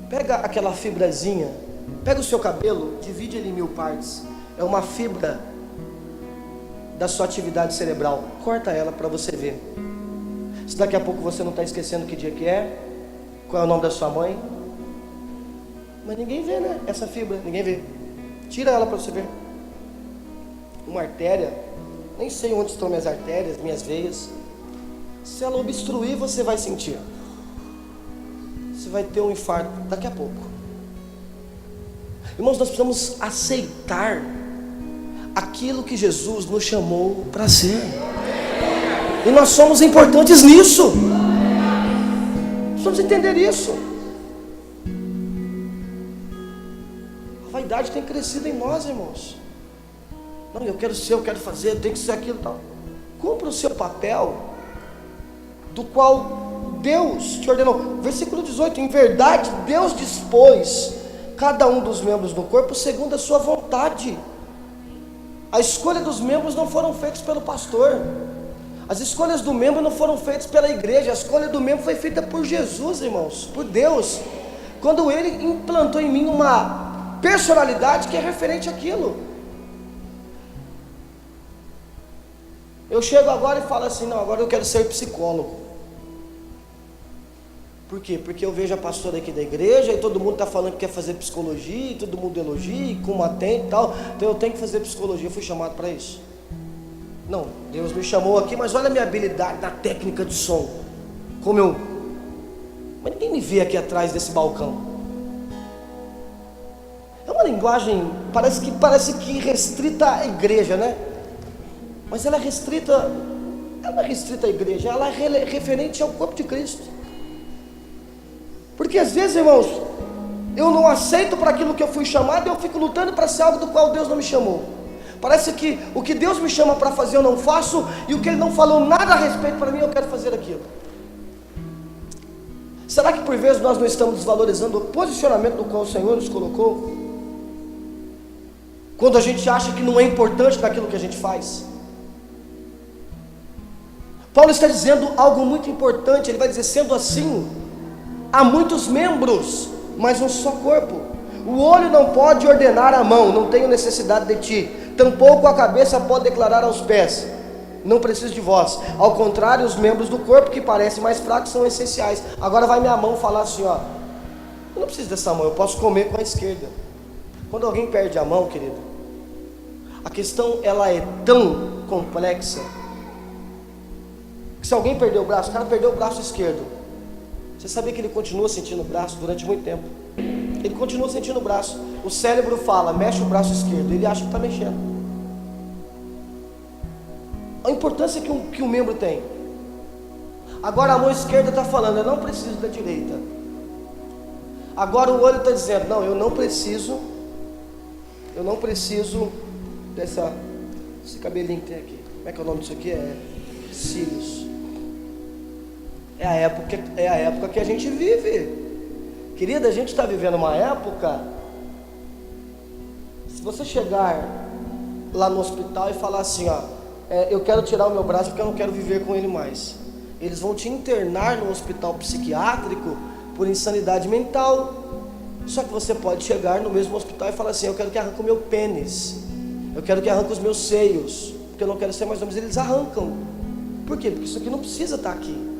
Pega aquela fibrazinha, pega o seu cabelo, divide ele em 1000 partes. É uma fibra da sua atividade cerebral. Corta ela para você ver. Se daqui a pouco você não está esquecendo que dia que é, qual é o nome da sua mãe. Mas ninguém vê, né? Essa fibra, ninguém vê. Tira ela para você ver. Uma artéria, nem sei onde estão minhas artérias, minhas veias. Se ela obstruir, você vai sentir. Você vai ter um infarto daqui a pouco. Irmãos, nós precisamos aceitar aquilo que Jesus nos chamou para ser. E nós somos importantes nisso. Precisamos entender isso. A vaidade tem crescido em nós, irmãos. Não, eu quero ser, eu quero fazer, eu tenho que ser aquilo e tal. Cumpra o seu papel, do qual Deus te ordenou. Versículo 18: em verdade Deus dispôs cada um dos membros do corpo segundo a sua vontade. A escolha dos membros não foram feitas pelo pastor. As escolhas do membro não foram feitas pela igreja. A escolha do membro foi feita por Jesus, irmãos, por Deus. Quando Ele implantou em mim uma personalidade que é referente àquilo. Eu chego agora e falo assim: não, agora eu quero ser psicólogo. Por quê? Porque eu vejo a pastora aqui da igreja e todo mundo está falando que quer fazer psicologia, e todo mundo elogia, e como atende e tal, então eu tenho que fazer psicologia. Eu fui chamado para isso. Não, Deus me chamou aqui, mas olha a minha habilidade na técnica de som. Como eu... Mas ninguém me vê aqui atrás desse balcão. É uma linguagem, parece que restrita à igreja, né? Mas ela é restrita, ela não é restrita à igreja, ela é referente ao corpo de Cristo. Porque às vezes, irmãos, eu não aceito para aquilo que eu fui chamado e eu fico lutando para ser algo do qual Deus não me chamou. Parece que o que Deus me chama para fazer eu não faço, e o que Ele não falou nada a respeito para mim, eu quero fazer aquilo. Será que por vezes nós não estamos desvalorizando o posicionamento do qual o Senhor nos colocou? Quando a gente acha que não é importante naquilo que a gente faz. Paulo está dizendo algo muito importante. Ele vai dizer: sendo assim, há muitos membros, mas um só corpo. O olho não pode ordenar à mão: não tenho necessidade de ti. Tampouco a cabeça pode declarar aos pés: não preciso de vós. Ao contrário, os membros do corpo que parecem mais fracos são essenciais. Agora vai minha mão falar assim: ó, eu não preciso dessa mão, eu posso comer com a esquerda. Quando alguém perde a mão, querido, a questão ela é tão complexa Que se alguém perdeu o braço, o cara perdeu o braço esquerdo, você sabia que ele continua sentindo o braço durante muito tempo? Ele continua sentindo o braço. O cérebro fala, mexe o braço esquerdo, ele acha que está mexendo. A importância que um membro tem. Agora a mão esquerda está falando, eu não preciso da direita. Agora o olho está dizendo, não, eu não preciso esse cabelinho que tem aqui. Como é que é o nome disso aqui? É cílios. É a época que a gente vive. Querida, a gente está vivendo uma época. Se você chegar lá no hospital e falar assim, ó, eu quero tirar o meu braço porque eu não quero viver com ele mais, eles vão te internar no hospital psiquiátrico por insanidade mental. Só que você pode chegar no mesmo hospital e falar assim, eu quero que arranque o meu pênis, eu quero que arranque os meus seios, porque eu não quero ser mais homem. Eles arrancam. Por quê? Porque isso aqui não precisa estar aqui.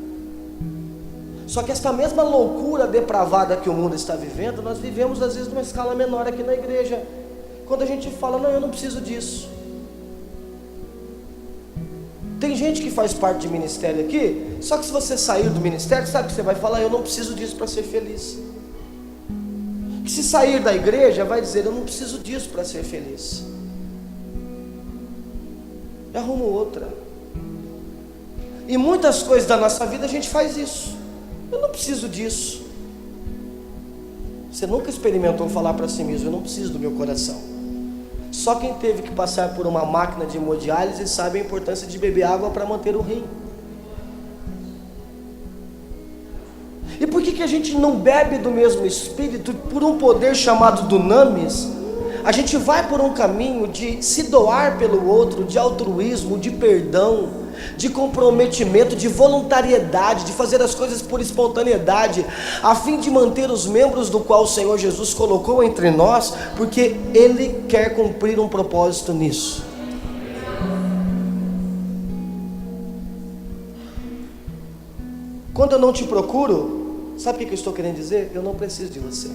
Só que essa mesma loucura depravada que o mundo está vivendo, nós vivemos às vezes numa escala menor aqui na igreja. Quando a gente fala, não, eu não preciso disso. Tem gente que faz parte de ministério aqui, só que se você sair do ministério, sabe o que você vai falar? Eu não preciso disso para ser feliz. Que se sair da igreja, vai dizer, eu não preciso disso para ser feliz. E arrumo outra. E muitas coisas da nossa vida a gente faz isso. Eu não preciso disso. Você nunca experimentou falar para si mesmo, eu não preciso do meu coração. Só quem teve que passar por uma máquina de hemodiálise sabe a importância de beber água para manter o rim. E por que a gente não bebe do mesmo Espírito por um poder chamado dunamis? A gente vai por um caminho de se doar pelo outro, de altruísmo, de perdão, de comprometimento, de voluntariedade, de fazer as coisas por espontaneidade, a fim de manter os membros do qual o Senhor Jesus colocou entre nós, porque Ele quer cumprir um propósito nisso. Quando eu não te procuro, sabe o que eu estou querendo dizer? Eu não preciso de você.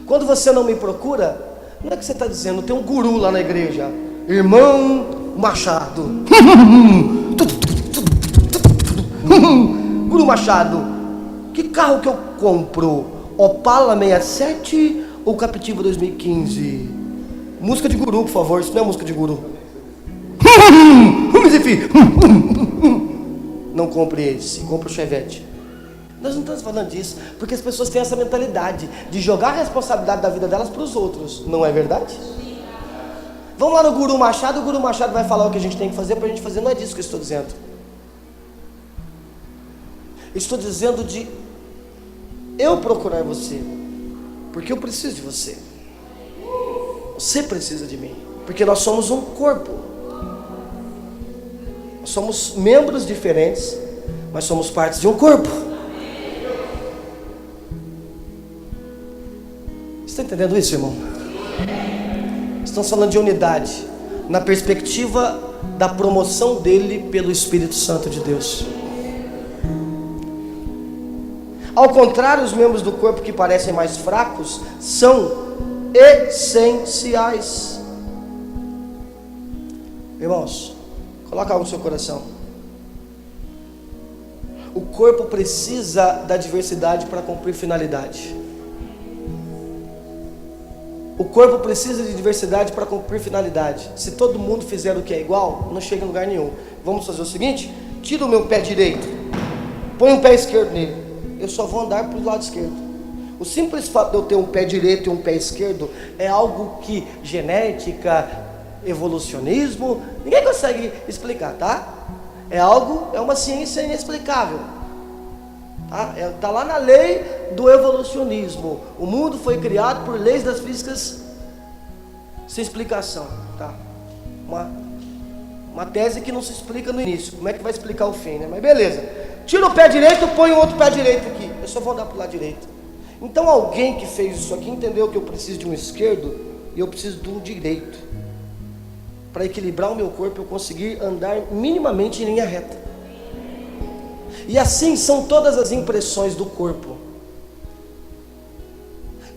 Quando você não me procura, não é que você está dizendo, tem um guru lá na igreja, irmão Machado. Guru Machado, que carro que eu compro? Opala 67 ou Captiva 2015? Música de guru, por favor, isso não é música de guru. Não compre esse, compre o Chevette. Nós não estamos falando disso, porque as pessoas têm essa mentalidade de jogar a responsabilidade da vida delas para os outros, não é verdade? Vamos lá no Guru Machado, o Guru Machado vai falar o que a gente tem que fazer para a gente fazer, não é disso que eu estou dizendo. Eu estou dizendo de eu procurar você, porque eu preciso de você. Você precisa de mim, porque nós somos um corpo. Nós somos membros diferentes, mas somos partes de um corpo. Você está entendendo isso, irmão? Estamos falando de unidade, na perspectiva da promoção dele pelo Espírito Santo de Deus. Ao contrário, os membros do corpo que parecem mais fracos são essenciais. Irmãos, coloca algo no seu coração. O corpo precisa da diversidade para cumprir finalidade. O corpo precisa de diversidade para cumprir finalidade. Se todo mundo fizer o que é igual, não chega em lugar nenhum. Vamos fazer o seguinte: tira o meu pé direito, põe um pé esquerdo nele. Eu só vou andar para o lado esquerdo. O simples fato de eu ter um pé direito e um pé esquerdo é algo que genética, evolucionismo, ninguém consegue explicar, tá? É uma ciência inexplicável. Está lá na lei do evolucionismo. O mundo foi criado por leis das físicas sem explicação, tá? Uma tese que não se explica no início. Como é que vai explicar o fim, né? Mas beleza. Tira o pé direito, põe o outro pé direito aqui. Eu só vou andar para o lado direito. Então alguém que fez isso aqui entendeu que eu preciso de um esquerdo e eu preciso de um direito, para equilibrar o meu corpo e eu conseguir andar minimamente em linha reta. E assim são todas as impressões do corpo,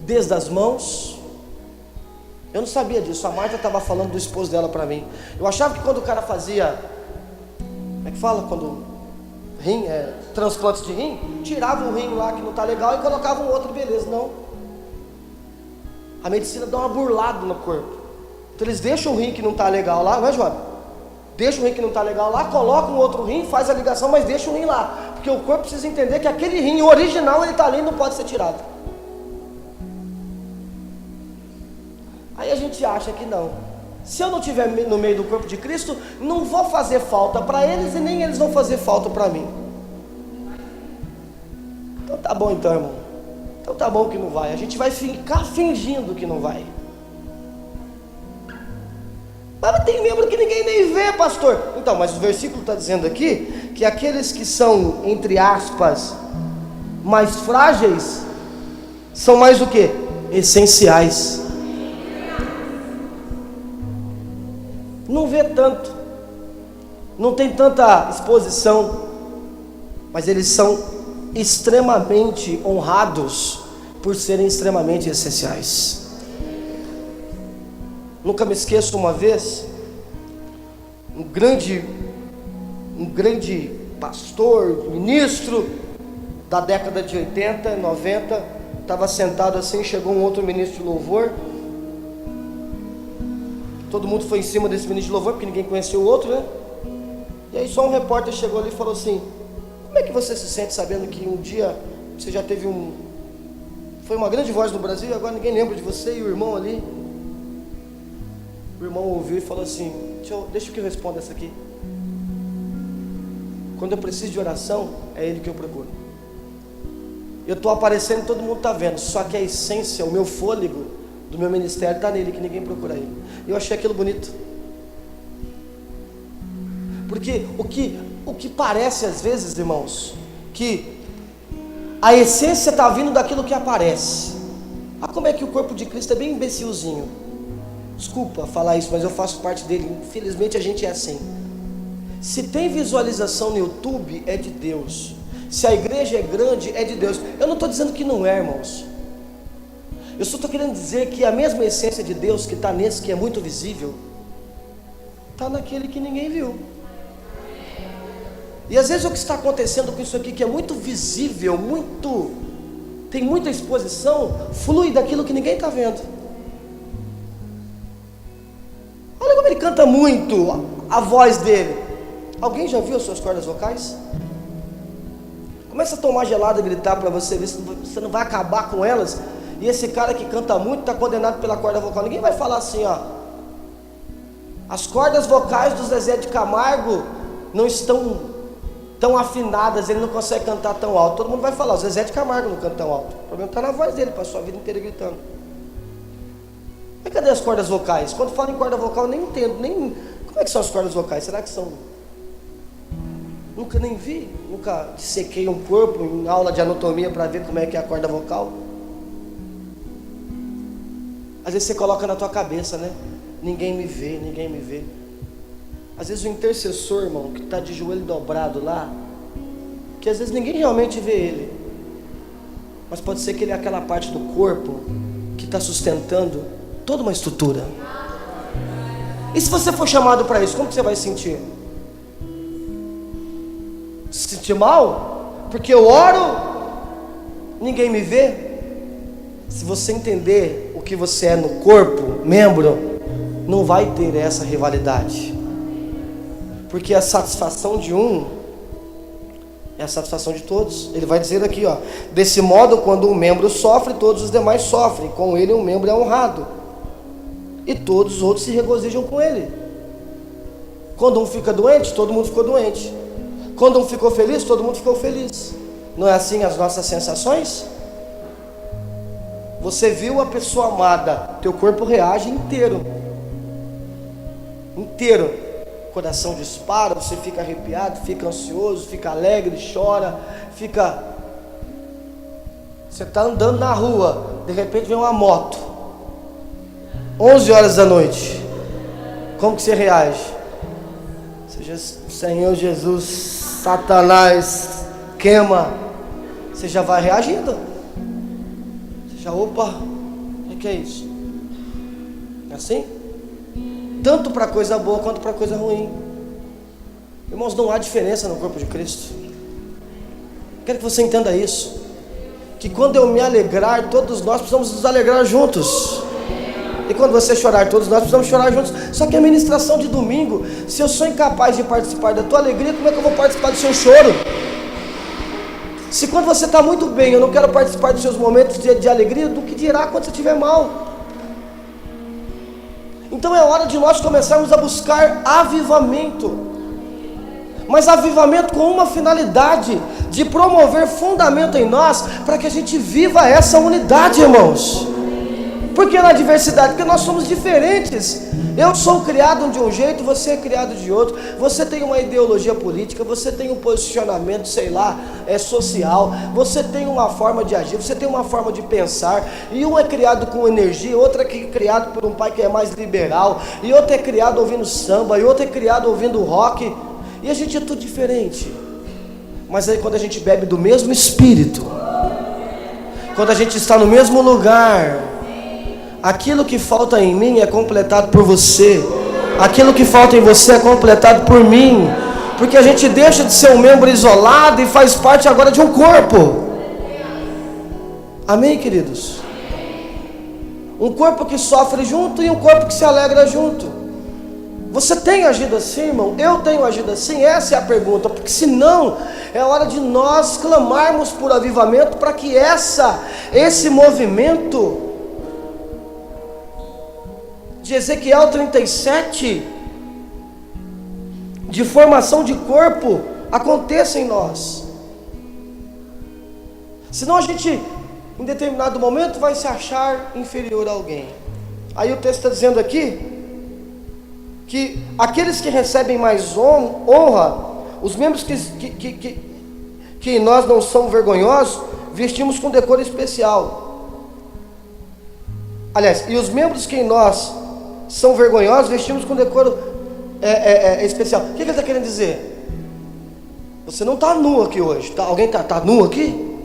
desde as mãos. Eu não sabia disso, a Marta estava falando do esposo dela para mim. Eu achava que quando o cara fazia, como é que fala? Quando transplantes de rim, tiravam o rim lá que não está legal e colocavam outro, beleza. Não. A medicina dá uma burlada no corpo. Então eles deixam o rim que não está legal lá, não é, João? Deixa o rim que não está legal lá, coloca um outro rim, faz a ligação, mas deixa o rim lá. Porque o corpo precisa entender que aquele rim original, ele está ali e não pode ser tirado. Aí a gente acha que não. Se eu não estiver no meio do corpo de Cristo, não vou fazer falta para eles e nem eles vão fazer falta para mim. Então tá bom então, irmão. Então tá bom que não vai. A gente vai ficar fingindo que não vai. Mas tem membro que ninguém nem vê, pastor. Então, mas o versículo está dizendo aqui que aqueles que são, entre aspas, mais frágeis, são mais o que? Essenciais. Não vê tanto, não tem tanta exposição, mas eles são extremamente honrados por serem extremamente essenciais. Nunca me esqueço uma vez, um grande pastor, ministro da década de 80, 90, estava sentado assim, chegou um outro ministro de louvor. Todo mundo foi em cima desse ministro de louvor, porque ninguém conhecia o outro, né? E aí só um repórter chegou ali e falou assim: como é que você se sente sabendo que um dia você já teve foi uma grande voz no Brasil e agora ninguém lembra de você e o irmão ali? O irmão ouviu e falou assim: deixa que eu responda essa aqui. Quando eu preciso de oração, é ele que eu procuro. Eu estou aparecendo e todo mundo está vendo, só que a essência, o meu fôlego do meu ministério está nele, que ninguém procura ele. Eu achei aquilo bonito. Porque o que parece às vezes, irmãos, que a essência está vindo daquilo que aparece. Como é que o corpo de Cristo é bem imbecilzinho. Desculpa falar isso, mas eu faço parte dele. Infelizmente a gente é assim. Se tem visualização no YouTube, é de Deus. Se a igreja é grande, é de Deus. Eu não estou dizendo que não é, irmãos. Eu só estou querendo dizer que a mesma essência de Deus que está nesse, que é muito visível, está naquele que ninguém viu. E às vezes o que está acontecendo com isso aqui, que é muito visível, tem muita exposição, flui daquilo que ninguém está vendo. Olha como ele canta muito, a voz dele. Alguém já viu as suas cordas vocais? Começa a tomar gelada e gritar para você ver se você não vai acabar com elas. E esse cara que canta muito está condenado pela corda vocal. Ninguém vai falar assim, ó: as cordas vocais do Zezé de Camargo não estão tão afinadas, ele não consegue cantar tão alto. Todo mundo vai falar: o Zezé de Camargo não canta tão alto. O problema está na voz dele, passou a vida inteira gritando. Mas cadê as cordas vocais? Quando falo em corda vocal eu nem entendo, como é que são as cordas vocais? Será que são? Nunca nem vi, nunca dissequei um corpo em aula de anatomia para ver como é que é a corda vocal. Às vezes você coloca na tua cabeça, né? Ninguém me vê, ninguém me vê. Às vezes o intercessor, irmão, que está de joelho dobrado lá, que às vezes ninguém realmente vê ele, mas pode ser que ele é aquela parte do corpo que está sustentando toda uma estrutura. E se você for chamado para isso, como que você vai sentir? Se sentir mal? Porque eu oro, ninguém me vê? Se você entender o que você é no corpo, membro, não vai ter essa rivalidade. Porque a satisfação de um é a satisfação de todos. Ele vai dizer aqui, ó: desse modo, quando um membro sofre, todos os demais sofrem. Com ele um membro é honrado, e todos os outros se regozijam com ele. Quando um fica doente, todo mundo ficou doente. Quando um ficou feliz, todo mundo ficou feliz. Não é assim as nossas sensações? Você viu a pessoa amada, teu corpo reage inteiro. Inteiro. O coração dispara, você fica arrepiado, fica ansioso, fica alegre, chora, fica... Você está andando na rua, de repente vem uma moto, 11 horas da noite. Como que você reage? Seja Senhor Jesus, Satanás, queima. Você já vai reagindo. Opa, o que é isso? É assim? Tanto para coisa boa quanto para coisa ruim. Irmãos, não há diferença no corpo de Cristo. Quero que você entenda isso. Que quando eu me alegrar, todos nós precisamos nos alegrar juntos. E quando você chorar, todos nós precisamos chorar juntos. Só que a ministração de domingo, se eu sou incapaz de participar da tua alegria, como é que eu vou participar do seu choro? Se quando você está muito bem, eu não quero participar dos seus momentos de alegria, do que dirá quando você estiver mal? Então é hora de nós começarmos a buscar avivamento. Mas avivamento com uma finalidade, de promover fundamento em nós, para que a gente viva essa unidade, irmãos. Por que na diversidade? Porque nós somos diferentes. Eu sou criado de um jeito, você é criado de outro. Você tem uma ideologia política, você tem um posicionamento, sei lá, social. Você tem uma forma de agir, você tem uma forma de pensar. E um é criado com energia, outro é criado por um pai que é mais liberal. E outro é criado ouvindo samba, e outro é criado ouvindo rock. E a gente é tudo diferente. Mas aí quando a gente bebe do mesmo Espírito, quando a gente está no mesmo lugar, aquilo que falta em mim é completado por você. Aquilo que falta em você é completado por mim. Porque a gente deixa de ser um membro isolado e faz parte agora de um corpo. Amém, queridos? Um corpo que sofre junto e um corpo que se alegra junto. Você tem agido assim, irmão? Eu tenho agido assim? Essa é a pergunta. Porque senão é hora de nós clamarmos por avivamento, para que esse movimento de Ezequiel 37, de formação de corpo, aconteça em nós. Senão a gente, em determinado momento, vai se achar inferior a alguém. Aí o texto está dizendo aqui, que aqueles que recebem mais honra, os membros que nós não somos vergonhosos, vestimos com decoro especial. Aliás, e os membros que em nós são vergonhosos, vestimos com decoro especial. O que ele está querendo dizer? Você não está nu aqui hoje, tá? Alguém está nu aqui?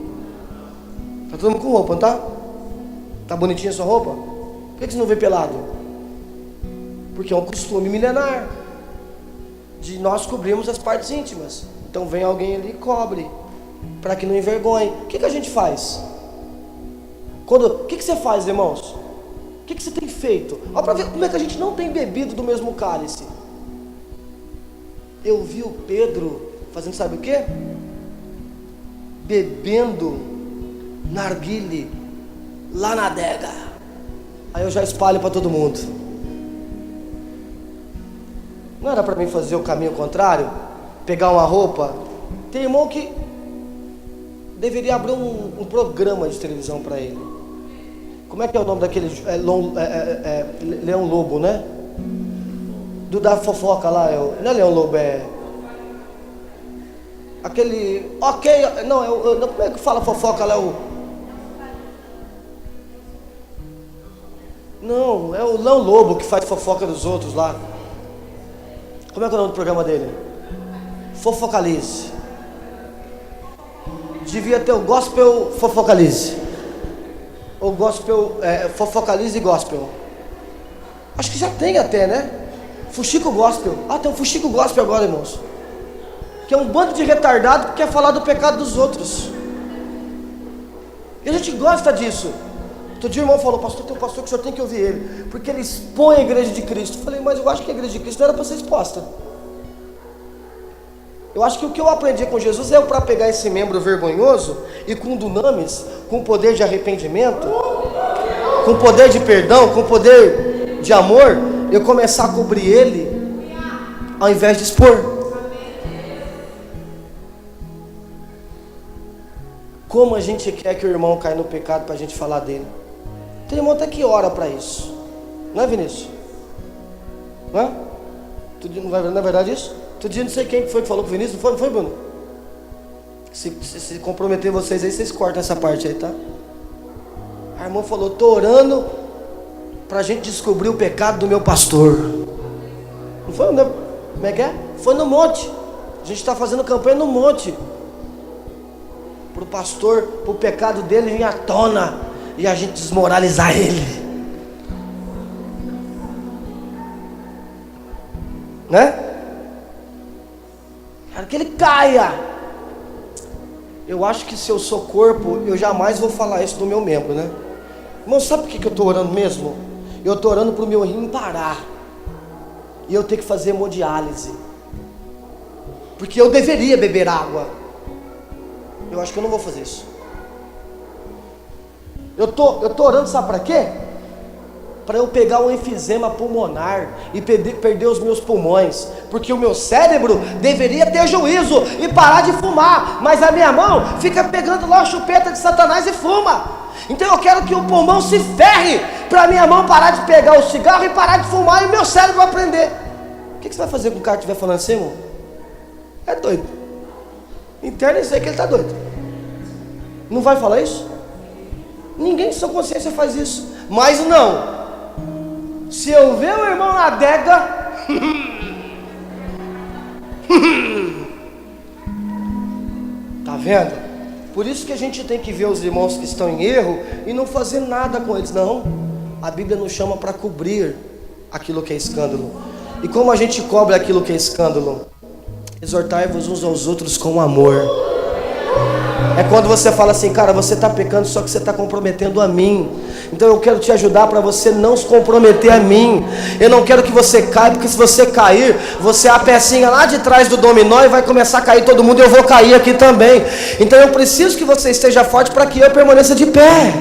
Está todo mundo com roupa, não está? Está bonitinha a sua roupa? Por que você não vê pelado? Porque é um costume milenar de nós cobrirmos as partes íntimas. Então vem alguém ali e cobre, para que não envergonhe. O que a gente faz? O que você faz, irmãos? O que você tem feito? Olha para ver como é que a gente não tem bebido do mesmo cálice. Eu vi o Pedro fazendo, sabe o que? Bebendo narguile lá na adega. Aí eu já espalho para todo mundo. Não era para mim fazer o caminho contrário? Pegar uma roupa? Tem irmão que deveria abrir um programa de televisão para ele. Como é que é o nome daquele Leão Lobo, né? Do da fofoca lá, não é Leão Lobo, é aquele, não, como é que fala fofoca lá? Não, é o Leão Lobo que faz fofoca dos outros lá. Como é que é o nome do programa dele? Fofocalize. Devia ter o Gospel Fofocalize. Ou Gospel, Fofocalize e Gospel. Acho que já tem até, né? Fuxico Gospel. Ah, tem um Fuxico Gospel agora, irmãos. Que é um bando de retardado que quer falar do pecado dos outros. E a gente gosta disso. Outro dia o irmão falou, pastor, tem um pastor que o senhor tem que ouvir ele, porque ele expõe a igreja de Cristo. Eu falei, mas eu acho que a igreja de Cristo não era para ser exposta. Eu acho que o que eu aprendi com Jesus é para pegar esse membro vergonhoso e com dunamis, com poder de arrependimento, com poder de perdão, com poder de amor, eu começar a cobrir ele, ao invés de expor. Como a gente quer que o irmão caia no pecado para a gente falar dele. Tem irmão até que ora para isso. Não é, Vinícius? Não é? Não é verdade isso? Outro dia não sei quem foi que falou com o Vinícius. Não foi, Bruno? Se comprometer vocês aí, vocês cortam essa parte aí, tá? A irmã falou, tô orando para a gente descobrir o pecado do meu pastor. Não foi? Não, como é que é? Foi no monte. A gente está fazendo campanha no monte. Para o pastor, para o pecado dele vir à tona e a gente desmoralizar ele, né? Quero que ele caia. Eu acho que se eu sou corpo, eu jamais vou falar isso do meu membro, né? Irmão, sabe por que eu estou orando mesmo? Eu estou orando para o meu rim parar e eu ter que fazer hemodiálise, porque eu deveria beber água. Eu acho que eu não vou fazer isso. Eu tô orando, sabe para quê? Para eu pegar um enfisema pulmonar e perder os meus pulmões, porque o meu cérebro deveria ter juízo e parar de fumar, mas a minha mão fica pegando lá a chupeta de Satanás e fuma. Então eu quero que o pulmão se ferre, para a minha mão parar de pegar o cigarro e parar de fumar, e o meu cérebro aprender. O que você vai fazer com o cara que estiver falando assim, irmão? É doido. Interna isso aí que ele está doido. Não vai falar isso? Ninguém de sua consciência faz isso. Mas não, se eu ver o irmão na adega, tá vendo? Por isso que a gente tem que ver os irmãos que estão em erro e não fazer nada com eles. Não, a Bíblia nos chama para cobrir aquilo que é escândalo. E como a gente cobre aquilo que é escândalo? Exortai-vos uns aos outros com amor. É quando você fala assim, cara, você está pecando, só que você está comprometendo a mim. Então eu quero te ajudar para você não se comprometer a mim. Eu não quero que você caia, porque se você cair, você é a pecinha lá de trás do dominó e vai começar a cair todo mundo, e eu vou cair aqui também. Então eu preciso que você esteja forte para que eu permaneça de pé.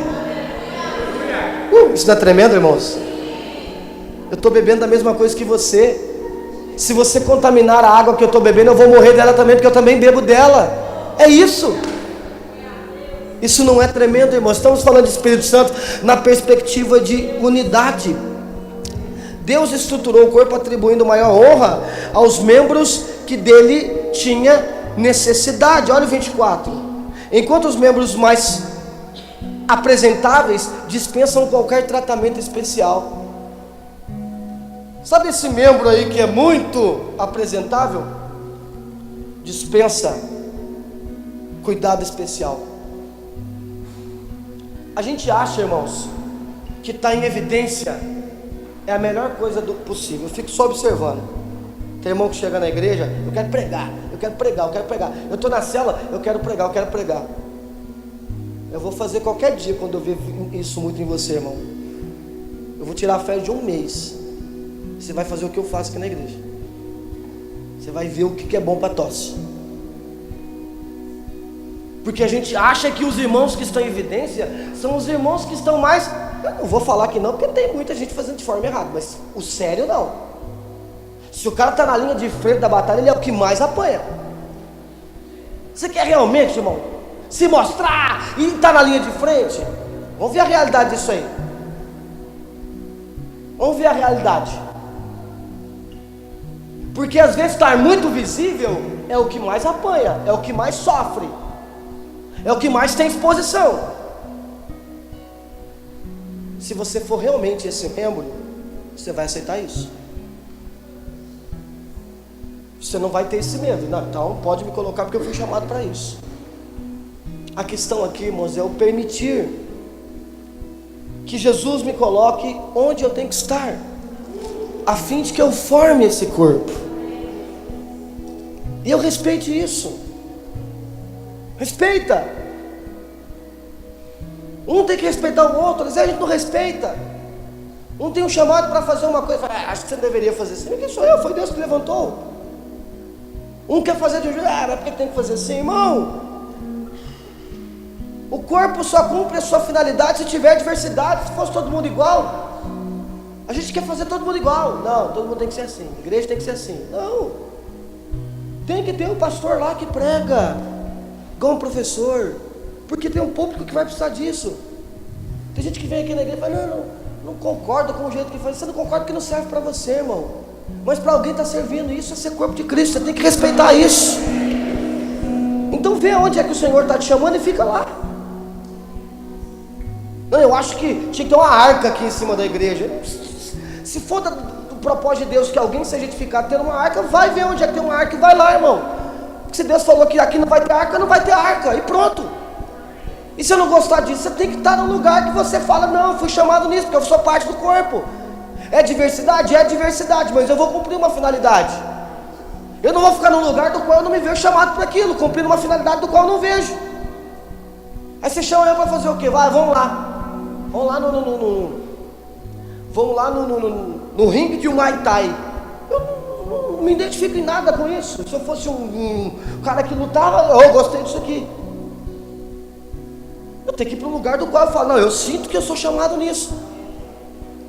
Isso não é tremendo, irmãos? Eu estou bebendo a mesma coisa que você. Se você contaminar a água que eu estou bebendo, eu vou morrer dela também, porque eu também bebo dela. É isso. Isso não é tremendo, irmão? Estamos falando de Espírito Santo na perspectiva de unidade. Deus estruturou o corpo atribuindo maior honra aos membros que dele tinha necessidade. Olha o 24. Enquanto os membros mais apresentáveis dispensam qualquer tratamento especial. Sabe esse membro aí que é muito apresentável? Dispensa cuidado especial. A gente acha, irmãos, que estar em evidência é a melhor coisa possível. Eu fico só observando. Tem irmão que chega na igreja, eu quero pregar, eu quero pregar, eu quero pregar. Eu estou na cela, eu quero pregar, eu quero pregar. Eu vou fazer qualquer dia quando eu ver isso muito em você, irmão. Eu vou tirar a férias de um mês. Você vai fazer o que eu faço aqui na igreja. Você vai ver o que é bom para tosse. Porque a gente acha que os irmãos que estão em evidência são os irmãos que estão mais... Eu não vou falar que não, porque tem muita gente fazendo de forma errada, mas o sério não. Se o cara está na linha de frente da batalha, ele é o que mais apanha. Você quer realmente, irmão, se mostrar e estar na linha de frente? Vamos ver a realidade disso aí. Vamos ver a realidade. Porque às vezes estar muito visível é o que mais apanha, é o que mais sofre, é o que mais tem exposição. Se você for realmente esse membro, você vai aceitar isso. Você não vai ter esse medo. Não, então pode me colocar porque eu fui chamado para isso. A questão aqui, irmãos, é o permitir que Jesus me coloque onde eu tenho que estar, a fim de que eu forme esse corpo. E eu respeite isso. Respeita. Um tem que respeitar o outro, às vezes a gente não respeita. Um tem um chamado para fazer uma coisa, acho que você deveria fazer assim. Quem sou eu? Foi Deus que levantou. Um quer fazer de um jeito, mas porque tem que fazer assim, irmão. O corpo só cumpre a sua finalidade se tiver diversidade. Se fosse todo mundo igual, a gente quer fazer todo mundo igual. Não, todo mundo tem que ser assim, a igreja tem que ser assim. Não, tem que ter um pastor lá que prega, igual um professor, porque tem um público que vai precisar disso. Tem gente que vem aqui na igreja e fala, não concordo com o jeito que faz. Você não concorda porque não serve para você, irmão. Mas para alguém está servindo, isso é ser corpo de Cristo. Você tem que respeitar isso. Então vê onde é que o Senhor está te chamando e fica lá. Não, eu acho que tinha que ter uma arca aqui em cima da igreja. Se for do propósito de Deus que alguém seja edificado tendo uma arca, vai ver onde é que tem uma arca e vai lá, irmão. Porque se Deus falou que aqui não vai ter arca, não vai ter arca, e pronto. E se eu não gostar disso, você tem que estar num lugar que você fala, não, eu fui chamado nisso, porque eu sou parte do corpo. É diversidade? É diversidade, mas eu vou cumprir uma finalidade. Eu não vou ficar num lugar do qual eu não me vejo chamado para aquilo, cumprindo uma finalidade do qual eu não vejo. Aí você chama eu para fazer o quê? Vai, vamos lá. Vamos lá no ringue de um Muay Thai. Eu não me identifico em nada com isso. Se eu fosse um cara que lutava, eu gostei disso aqui. Eu tenho que ir para um lugar do qual eu falo, não, eu sinto que eu sou chamado nisso.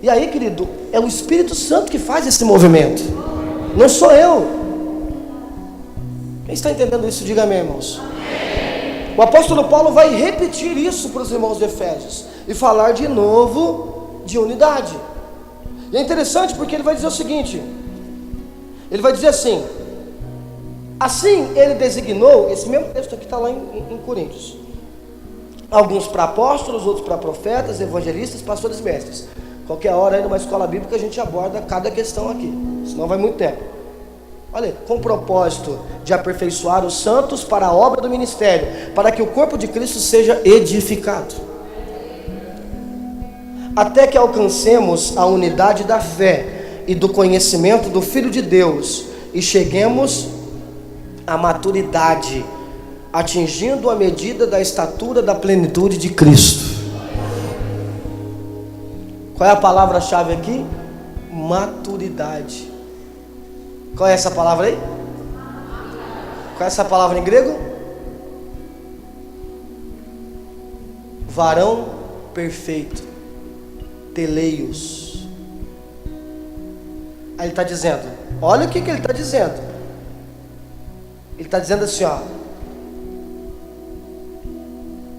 E aí, querido, é o Espírito Santo que faz esse movimento, não sou eu. Quem está entendendo isso, diga amém, irmãos. O apóstolo Paulo vai repetir isso para os irmãos de Efésios e falar de novo de unidade. E é interessante porque ele vai dizer o seguinte, ele vai dizer assim ele designou, esse mesmo texto aqui está lá em Coríntios, alguns para apóstolos, outros para profetas, evangelistas, pastores, mestres. Qualquer hora aí numa escola bíblica a gente aborda cada questão aqui, senão vai muito tempo. Olha, com o propósito de aperfeiçoar os santos para a obra do ministério, para que o corpo de Cristo seja edificado, até que alcancemos a unidade da fé e do conhecimento do Filho de Deus, e cheguemos à maturidade, atingindo a medida da estatura da plenitude de Cristo. Qual é a palavra-chave aqui? Maturidade. Qual é essa palavra aí? Qual é essa palavra em grego? Varão perfeito, teleios. Aí ele está dizendo, olha o que ele está dizendo. Ele está dizendo assim, ó,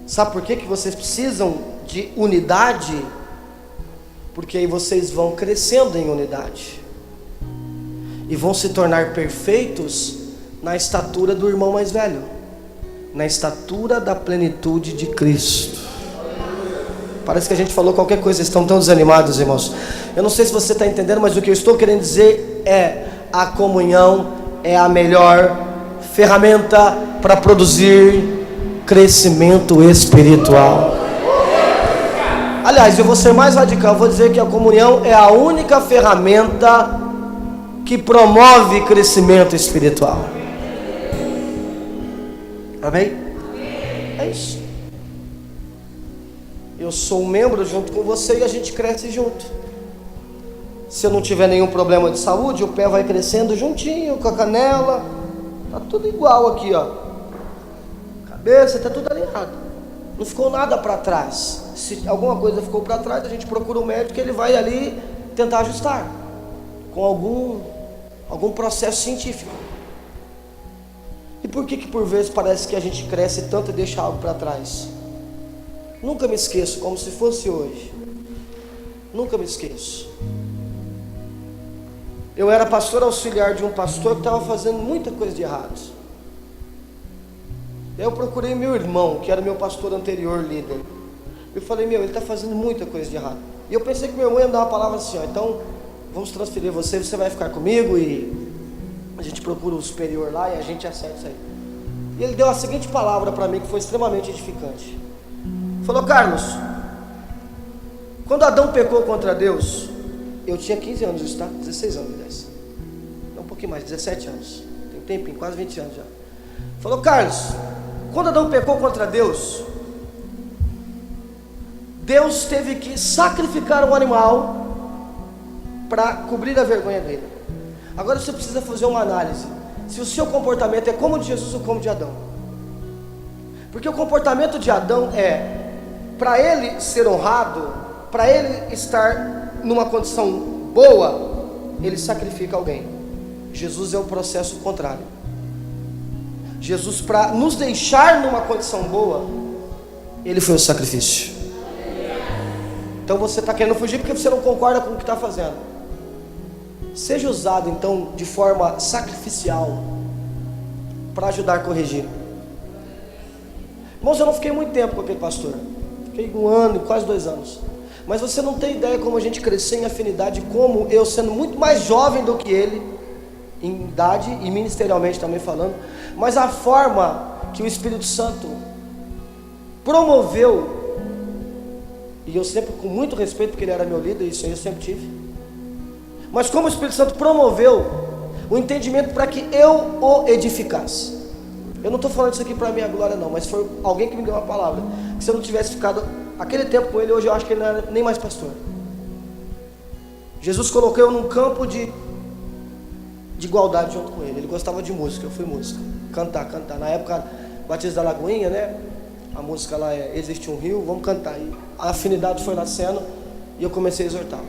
sabe por que vocês precisam de unidade? Porque aí vocês vão crescendo em unidade e vão se tornar perfeitos na estatura do irmão mais velho, na estatura da plenitude de Cristo. Parece que a gente falou qualquer coisa, estão tão desanimados, irmãos. Eu não sei se você está entendendo, mas o que eu estou querendo dizer é: a comunhão é a melhor ferramenta para produzir crescimento espiritual. Aliás, eu vou ser mais radical, eu vou dizer que a comunhão é a única ferramenta que promove crescimento espiritual. Amém? É isso. Eu sou um membro junto com você e a gente cresce junto. Se eu não tiver nenhum problema de saúde, o pé vai crescendo juntinho com a canela. Tá tudo igual aqui, ó. Cabeça, tá tudo alinhado. Não ficou nada para trás. Se alguma coisa ficou para trás, a gente procura um médico, ele vai ali tentar ajustar com algum processo científico. E por que por vezes parece que a gente cresce tanto e deixa algo para trás? Nunca me esqueço, como se fosse hoje. Nunca me esqueço. Eu era pastor auxiliar de um pastor que estava fazendo muita coisa de errado. Eu procurei meu irmão, que era meu pastor anterior, líder. Eu falei, ele está fazendo muita coisa de errado. E eu pensei que meu irmão ia me dar uma palavra assim, ó, então vamos transferir você vai ficar comigo e a gente procura o superior lá e a gente acerta isso aí. E ele deu a seguinte palavra para mim, que foi extremamente edificante. Falou: Carlos, quando Adão pecou contra Deus, eu tinha 15 anos, isso, tá? 16 anos, aliás. Não, um pouquinho mais, 17 anos. Tem um tempinho, quase 20 anos já. Falou: Carlos, quando Adão pecou contra Deus, Deus teve que sacrificar um animal para cobrir a vergonha dele. Agora você precisa fazer uma análise, se o seu comportamento é como o de Jesus ou como o de Adão. Porque o comportamento de Adão é, para ele ser honrado, para ele estar numa condição boa, ele sacrifica alguém. Jesus é o processo contrário. Jesus, para nos deixar numa condição boa, ele foi o sacrifício. Então você está querendo fugir porque você não concorda com o que está fazendo. Seja usado então de forma sacrificial para ajudar a corrigir. Irmãos, eu não fiquei muito tempo com aquele pastor. Fiquei 1 ano, quase 2 anos. Mas você não tem ideia como a gente cresceu em afinidade, como eu, sendo muito mais jovem do que ele, em idade e ministerialmente também falando, mas a forma que o Espírito Santo promoveu, e eu sempre com muito respeito, porque ele era meu líder, isso aí eu sempre tive, mas como o Espírito Santo promoveu o entendimento para que eu o edificasse. Eu não estou falando isso aqui para minha glória não, mas foi alguém que me deu uma palavra, que se eu não tivesse ficado aquele tempo com ele, hoje eu acho que ele não era nem mais pastor. Jesus colocou eu num campo de igualdade junto com ele. Ele gostava de música, eu fui música, cantar. Na época, Batista da Lagoinha, né? A música lá é Existe um Rio, vamos cantar. E a afinidade foi nascendo e eu comecei a exortar.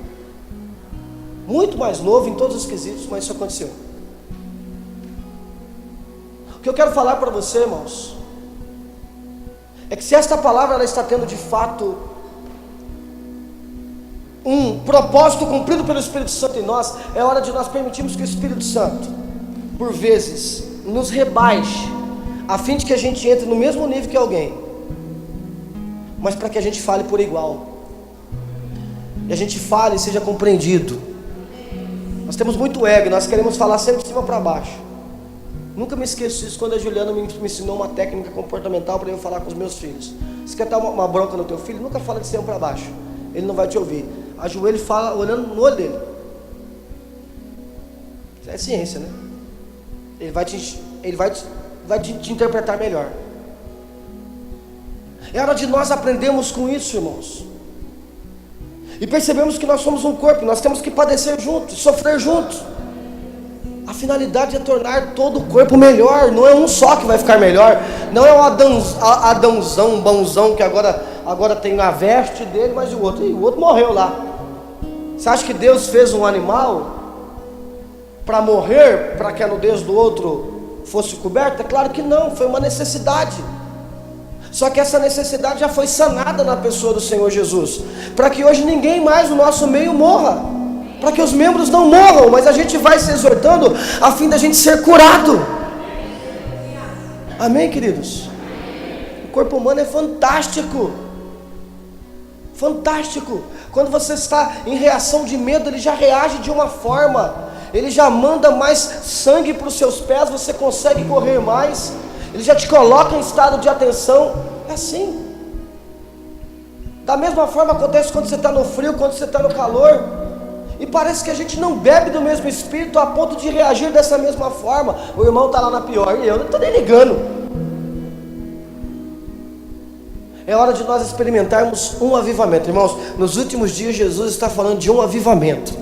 Muito mais novo em todos os quesitos, mas isso aconteceu. O que eu quero falar para você, irmãos, é que se esta palavra ela está tendo de fato um propósito cumprido pelo Espírito Santo em nós, é hora de nós permitirmos que o Espírito Santo, por vezes, nos rebaixe, a fim de que a gente entre no mesmo nível que alguém, mas para que a gente fale por igual, e a gente fale e seja compreendido. Nós temos muito ego, nós queremos falar sempre de cima para baixo. Nunca me esqueço disso quando a Juliana me ensinou uma técnica comportamental para eu falar com os meus filhos. Você quer dar uma bronca no teu filho? Nunca fala de cima para baixo, ele não vai te ouvir. Ajoelha e fala olhando no olho dele. Isso é ciência, né? Ele vai te interpretar melhor. É hora de nós aprendermos com isso, irmãos, e percebemos que nós somos um corpo, nós temos que padecer juntos, sofrer juntos. A finalidade é tornar todo o corpo melhor. Não é um só que vai ficar melhor. Não é um Adãozão, um bonzão que agora tem a veste dele, mas o outro morreu lá. Você acha que Deus fez um animal para morrer, para que a nudez do outro fosse coberta? Claro que não, foi uma necessidade. Só que essa necessidade já foi sanada na pessoa do Senhor Jesus, para que hoje ninguém mais no nosso meio morra, para que os membros não morram, mas a gente vai se exortando a fim da gente ser curado. Amém, queridos? O corpo humano é fantástico. Fantástico. Quando você está em reação de medo, ele já reage de uma forma, ele já manda mais sangue para os seus pés, você consegue correr mais, ele já te coloca em estado de atenção. É assim. Da mesma forma acontece quando você está no frio, quando você está no calor. E parece que a gente não bebe do mesmo Espírito a ponto de reagir dessa mesma forma. O irmão está lá na pior e eu não estou nem ligando. É hora de nós experimentarmos um avivamento. Irmãos, nos últimos dias Jesus está falando de um avivamento,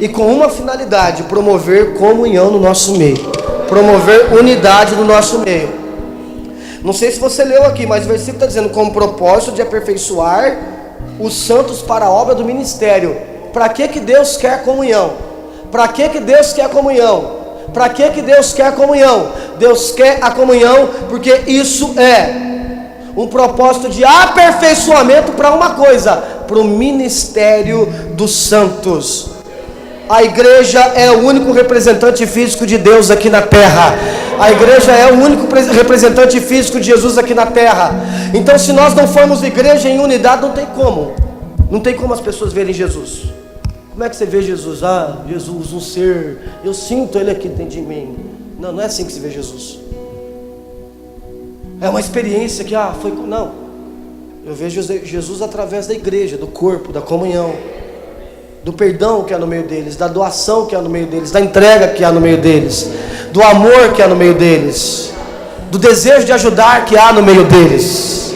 e com uma finalidade: promover comunhão no nosso meio, promover unidade no nosso meio. Não sei se você leu aqui, mas o versículo está dizendo: com o propósito de aperfeiçoar os santos para a obra do ministério. Para que Deus quer comunhão? Para que Deus quer comunhão? Para que Deus quer comunhão? Deus quer a comunhão porque isso é um propósito de aperfeiçoamento para uma coisa, para o ministério dos santos. A igreja é o único representante físico de Deus aqui na terra. A igreja é o único representante físico de Jesus aqui na terra. Então, se nós não formos igreja em unidade, não tem como. Não tem como as pessoas verem Jesus. Como é que você vê Jesus? Ah, Jesus, um ser, eu sinto Ele aqui dentro de mim. Não, não é assim que se vê Jesus. É uma experiência que, não. Eu vejo Jesus através da igreja, do corpo, da comunhão, do perdão que há no meio deles, da doação que há no meio deles, da entrega que há no meio deles, do amor que há no meio deles, do desejo de ajudar que há no meio deles.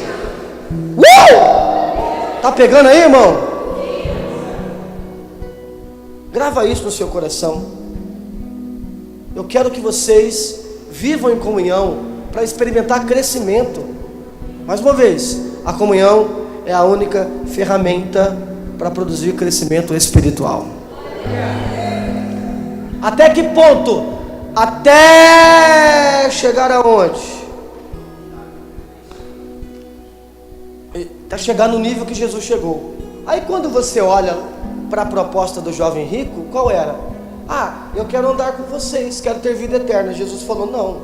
Tá pegando aí, irmão? Grava isso no seu coração. Eu quero que vocês vivam em comunhão para experimentar crescimento. Mais uma vez, a comunhão é a única ferramenta para produzir crescimento espiritual. Até que ponto? Até chegar aonde? Até chegar no nível que Jesus chegou. Aí quando você olha para a proposta do jovem rico, qual era? Eu quero andar com vocês, quero ter vida eterna. Jesus falou: não,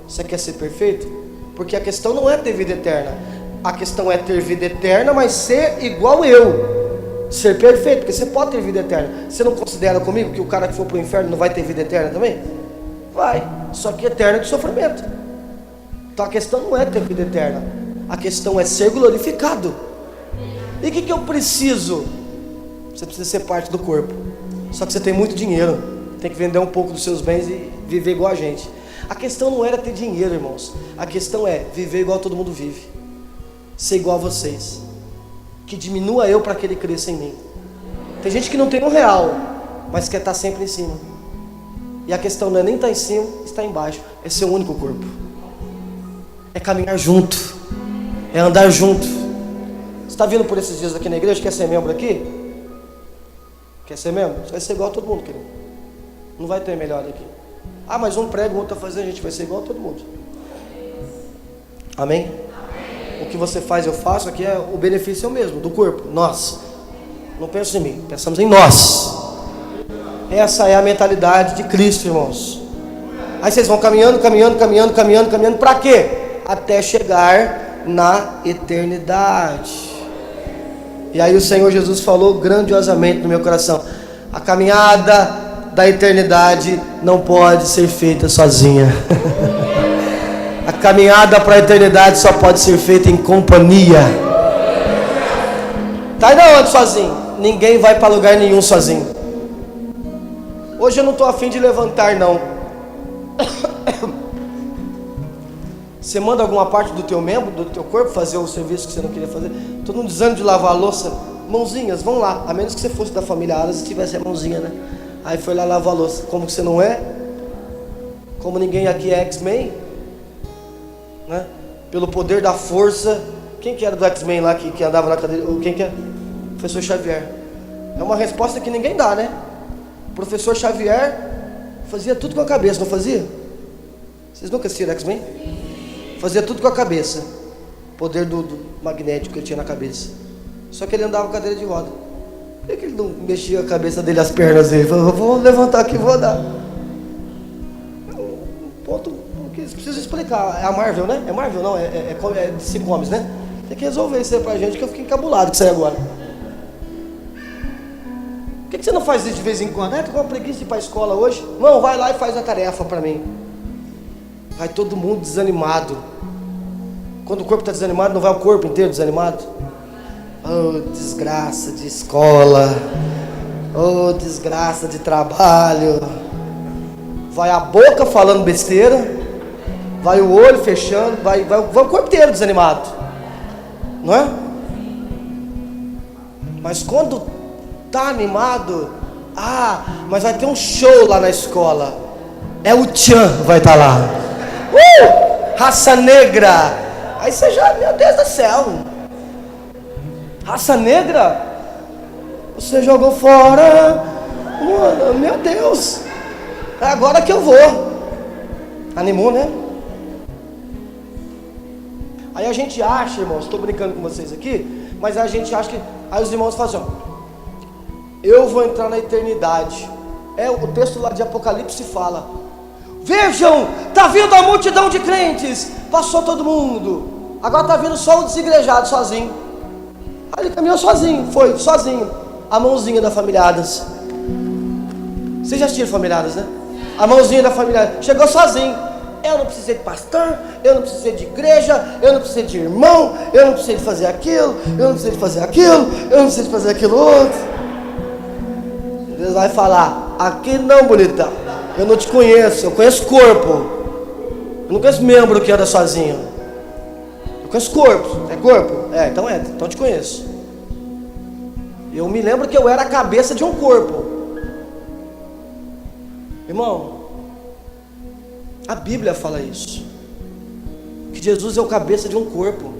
você quer ser perfeito? Porque a questão não é ter vida eterna, a questão é ter vida eterna, mas ser igual eu, ser perfeito, porque você pode ter vida eterna. Você não considera comigo que o cara que for para o inferno não vai ter vida eterna também? Vai, só que eterna de sofrimento. Então a questão não é ter vida eterna, a questão é ser glorificado. E o que eu preciso? Você precisa ser parte do corpo. Só que você tem muito dinheiro, tem que vender um pouco dos seus bens e viver igual a gente. A questão não era ter dinheiro, irmãos. A questão é viver igual todo mundo vive. Ser igual a vocês. Que diminua eu para que ele cresça em mim. Tem gente que não tem R$1, mas quer estar sempre em cima. E a questão não é nem estar em cima, estar embaixo. É ser o único corpo. É caminhar junto. É andar junto. Você está vindo por esses dias aqui na igreja? Quer ser membro aqui? Quer ser membro? Você vai ser igual a todo mundo, querido. Não vai ter melhor aqui. Ah, mas um prega, o outro está fazendo, a gente vai ser igual a todo mundo. Amém? O que você faz, eu faço, aqui é o benefício é o mesmo, do corpo, nós. Não penso em mim, pensamos em nós. Essa é a mentalidade de Cristo, irmãos. Aí vocês vão caminhando, para quê? Até chegar na eternidade. E aí o Senhor Jesus falou grandiosamente no meu coração: a caminhada da eternidade não pode ser feita sozinha. A caminhada para a eternidade só pode ser feita em companhia. Tá indo aonde sozinho? Ninguém vai para lugar nenhum sozinho. Hoje eu não estou afim de levantar, não. Você manda alguma parte do teu membro, do teu corpo, fazer o serviço que você não queria fazer. Todo mundo dizendo de lavar a louça. Mãozinhas, vão lá. A menos que você fosse da família Aras e tivesse a mãozinha, né? Aí foi lá lavar a louça. Como que você não é? Como ninguém aqui é X-Men, né? Pelo poder da força. Quem que era do X-Men lá que andava na cadeira? Quem que é? Professor Xavier. É uma resposta que ninguém dá, né? O professor Xavier fazia tudo com a cabeça, não fazia? Vocês nunca assistiram X-Men? Fazia tudo com a cabeça. Poder do magnético que ele tinha na cabeça. Só que ele andava com cadeira de roda. Por que ele não mexia a cabeça dele, as pernas dele? Falou, vou levantar aqui e vou andar. Um ponto que preciso explicar. É a Marvel, né? É Marvel não, é DC Comics, né? Tem que resolver isso aí pra gente, que eu fiquei encabulado com isso aí agora. Por que você não faz isso de vez em quando? Tô com uma preguiça de ir pra escola hoje. Não, vai lá e faz a tarefa pra mim. Vai todo mundo desanimado. Quando o corpo está desanimado, não vai o corpo inteiro desanimado? Oh, desgraça de escola. Oh, desgraça de trabalho. Vai a boca falando besteira. Vai o olho fechando. Vai o corpo inteiro desanimado. Não é? Mas quando está animado, mas vai ter um show lá na escola. É o Tchan vai estar lá. Raça negra. Aí você já, meu Deus do céu. Raça negra? Você jogou fora. Mano, meu Deus. É agora que eu vou. Animou, né? Aí a gente acha, irmãos, estou brincando com vocês aqui, mas a gente acha que... Aí os irmãos falam assim, eu vou entrar na eternidade. O texto lá de Apocalipse fala, vejam, está vindo a multidão de crentes. Passou todo mundo. Agora está vindo só o desigrejado sozinho. Aí ele caminhou sozinho, foi sozinho. A mãozinha da família Adams. Vocês já assistiram Familiares, né? A mãozinha da família chegou sozinho. Eu não precisei de pastor, eu não precisei de igreja, eu não precisei de irmão, eu não precisei de fazer aquilo, eu não precisei de fazer aquilo, eu não precisei de fazer aquilo outro. Deus vai falar, aqui não, bonitão. Eu não te conheço, eu conheço corpo. Eu não conheço membro que anda sozinho. Eu conheço corpo. É corpo? Então eu te conheço. Eu me lembro que eu era a cabeça de um corpo. Irmão, a Bíblia fala isso. Que Jesus é o cabeça de um corpo.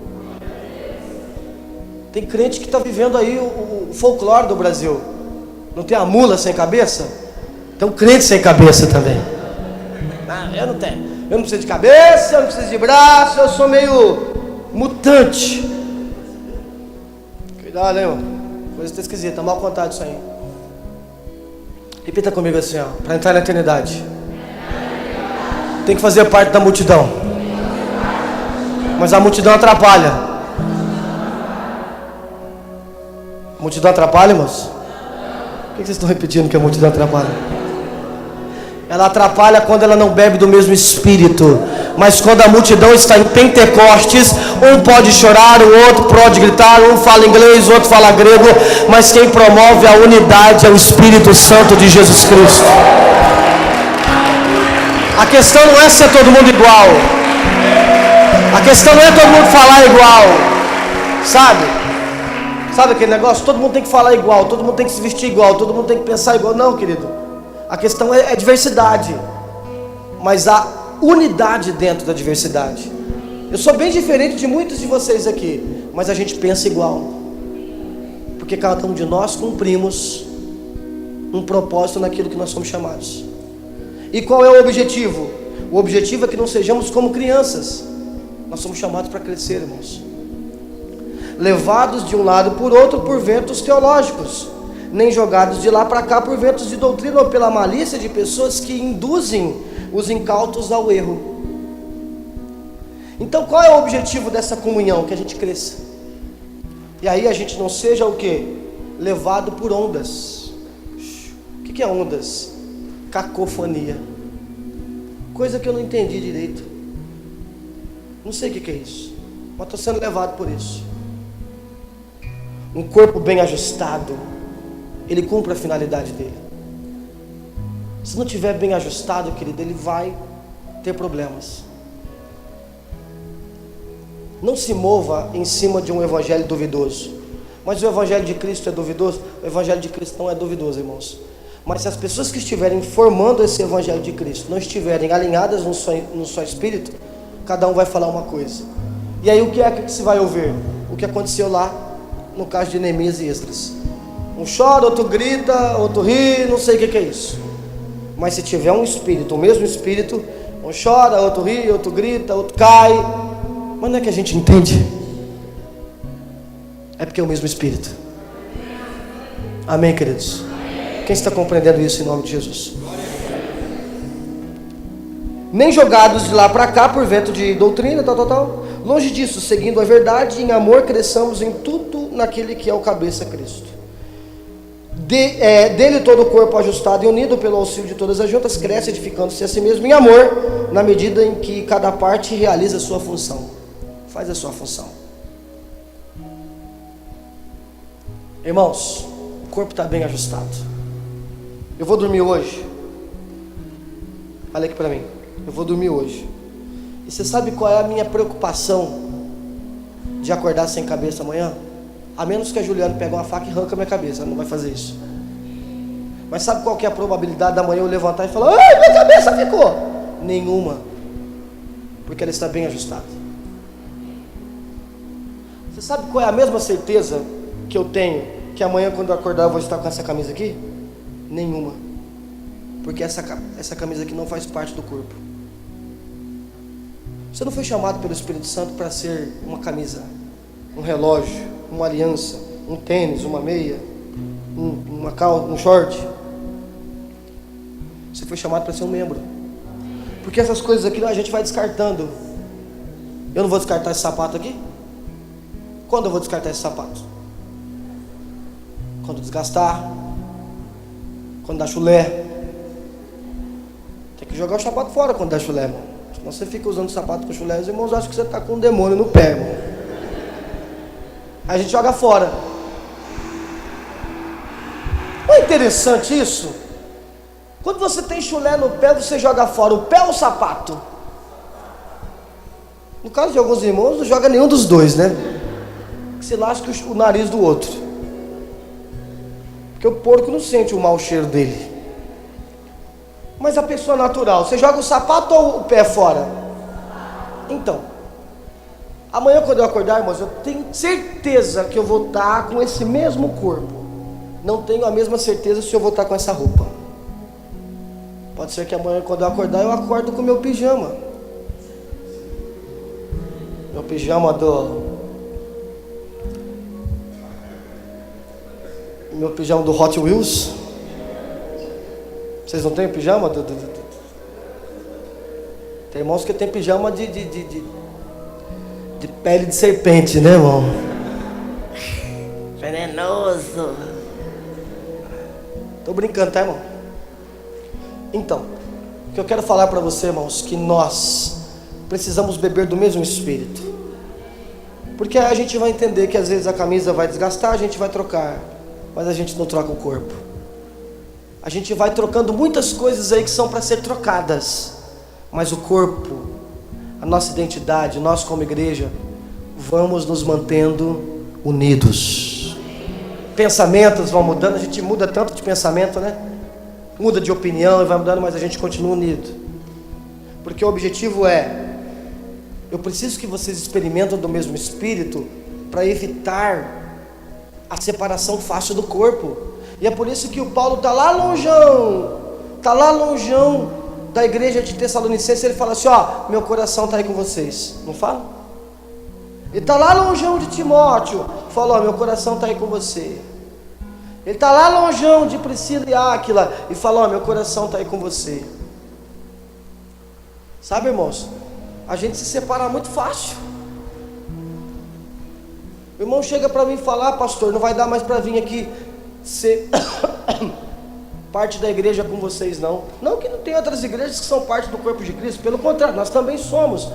Tem crente que está vivendo aí o folclore do Brasil. Não tem a mula sem cabeça? Tem um crente sem cabeça também. Eu não tenho. Eu não preciso de cabeça, eu não preciso de braço, eu sou meio mutante. Cuidado, hein, irmão. Coisa está esquisita, tá mal contado isso aí. Repita comigo assim, ó. Para entrar na eternidade, tem que fazer parte da multidão. Mas a multidão atrapalha. A multidão atrapalha, irmãos? Por que vocês estão repetindo que a multidão atrapalha? Ela atrapalha quando ela não bebe do mesmo espírito. Mas quando a multidão está em Pentecostes, um pode chorar, o outro pode gritar, um fala inglês, o outro fala grego, mas quem promove a unidade é o Espírito Santo de Jesus Cristo. A questão não é ser todo mundo igual. A questão não é todo mundo falar igual. Sabe aquele negócio? Todo mundo tem que falar igual, todo mundo tem que se vestir igual, todo mundo tem que pensar igual. Não, querido. A questão é diversidade, mas há unidade dentro da diversidade. Eu sou bem diferente de muitos de vocês aqui, mas a gente pensa igual, porque cada um de nós cumprimos um propósito naquilo que nós somos chamados. E qual é o objetivo? O objetivo é que não sejamos como crianças. Nós somos chamados para crescer, irmãos, levados de um lado por outro por ventos teológicos, nem jogados de lá para cá por ventos de doutrina ou pela malícia de pessoas que induzem os incautos ao erro. Então qual é o objetivo dessa comunhão? Que a gente cresça, e aí a gente não seja o quê? Levado por ondas. O que é ondas? Cacofonia, coisa que eu não entendi direito, não sei o que é isso, mas estou sendo levado por isso. Um corpo bem ajustado, ele cumpre a finalidade dele. Se não estiver bem ajustado, querido, ele vai ter problemas. Não se mova em cima de um evangelho duvidoso. Mas o evangelho de Cristo é duvidoso? O evangelho de Cristo não é duvidoso, irmãos. Mas se as pessoas que estiverem formando esse evangelho de Cristo não estiverem alinhadas no só espírito, cada um vai falar uma coisa. E aí o que é que se vai ouvir? O que aconteceu lá no caso de Neemias e Esdras. Um chora, outro grita, outro ri, não sei o que é isso. Mas se tiver um espírito, o mesmo espírito, um chora, outro ri, outro grita, outro cai. Mas não é que a gente entende? É porque é o mesmo espírito. Amém, queridos? Quem está compreendendo isso em nome de Jesus? Nem jogados de lá para cá por vento de doutrina, tal. Longe disso, seguindo a verdade, em amor cresçamos em tudo naquele que é o cabeça, Cristo. Dele todo o corpo ajustado e unido pelo auxílio de todas as juntas cresce, edificando-se a si mesmo em amor, na medida em que cada parte realiza a sua função. Faz a sua função. Irmãos, o corpo está bem ajustado. Eu vou dormir hoje. Olha aqui para mim. Eu vou dormir hoje. E você sabe qual é a minha preocupação de acordar sem cabeça amanhã? A menos que a Juliana pegue uma faca e arranque a minha cabeça. Ela não vai fazer isso. Mas sabe qual que é a probabilidade da manhã eu levantar e falar: ai, minha cabeça ficou? Nenhuma. Porque ela está bem ajustada. Você sabe qual é a mesma certeza que eu tenho que amanhã quando eu acordar eu vou estar com essa camisa aqui? Nenhuma. Porque essa camisa aqui não faz parte do corpo. Você não foi chamado pelo Espírito Santo para ser uma camisa, um relógio, uma aliança, um tênis, uma meia, uma calça, um short. Você foi chamado para ser um membro. Porque essas coisas aqui a gente vai descartando. Eu não vou descartar esse sapato aqui? Quando eu vou descartar esse sapato? Quando desgastar, quando dá chulé. Tem que jogar o sapato fora quando dá chulé, irmão. Senão você fica usando sapato com chulé, os irmãos acham que você está com um demônio no pé, irmão. Aí a gente joga fora. Não é interessante isso? Quando você tem chulé no pé, você joga fora o pé ou o sapato? No caso de alguns irmãos, não joga nenhum dos dois, né? Se lasca o nariz do outro. Porque o porco não sente o mau cheiro dele. Mas a pessoa natural, você joga o sapato ou o pé fora? Então, amanhã quando eu acordar, irmãos, eu tenho certeza que eu vou estar com esse mesmo corpo. Não tenho a mesma certeza se eu vou estar com essa roupa. Pode ser que amanhã quando eu acordar, eu acordo com o meu pijama. Meu pijama Meu pijama do Hot Wheels. Vocês não têm pijama? Tem irmãos que tem pijama de pele de serpente, né, irmão? Venenoso. Tô brincando, tá, irmão? Então, o que eu quero falar para você, irmãos, que nós precisamos beber do mesmo Espírito. Porque a gente vai entender que às vezes a camisa vai desgastar, a gente vai trocar, mas a gente não troca o corpo. A gente vai trocando muitas coisas aí que são para ser trocadas, mas o corpo, a nossa identidade, nós como igreja, vamos nos mantendo unidos. Pensamentos vão mudando, a gente muda tanto de pensamento, né? Muda de opinião e vai mudando, mas a gente continua unido. Porque o objetivo é, eu preciso que vocês experimentem do mesmo Espírito para evitar a separação fácil do corpo. E é por isso que o Paulo está lá longeão da igreja de Tessalonicenses. Ele fala assim, ó, meu coração está aí com vocês, não fala? Ele está lá longeão de Timóteo, falou, ó, meu coração está aí com você. Ele está lá longeão de Priscila e Áquila e falou, ó, meu coração está aí com você. Sabe, irmãos, a gente se separa muito fácil. O irmão chega para mim e fala, pastor, não vai dar mais para vir aqui ser parte da igreja com vocês, não. Não que não tem outras igrejas que são parte do corpo de Cristo, pelo contrário, nós também somos.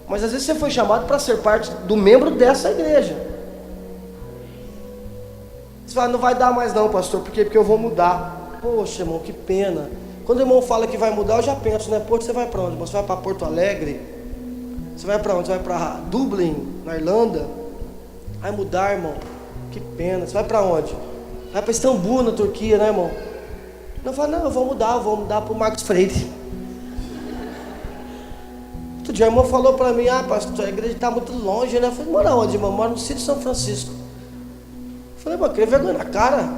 Mas às vezes você foi chamado para ser parte do membro dessa igreja. Você fala, não vai dar mais não, pastor, por quê? Porque eu vou mudar. Poxa, irmão, que pena. Quando o irmão fala que vai mudar, eu já penso, né? Poxa, você vai para onde? Você vai para Porto Alegre? Você vai para onde? Você vai para Dublin, na Irlanda? Vai mudar, irmão. Que pena. Você vai para onde? Vai para Istambul, na Turquia, né, irmão? Não, fala, não, eu vou mudar para o Marcos Freire. Outro dia, o irmão falou para mim, pastor, a igreja está muito longe, né? Eu falei, mora onde, irmão? Mora no sítio de São Francisco. Eu falei, mas que vergonha na cara.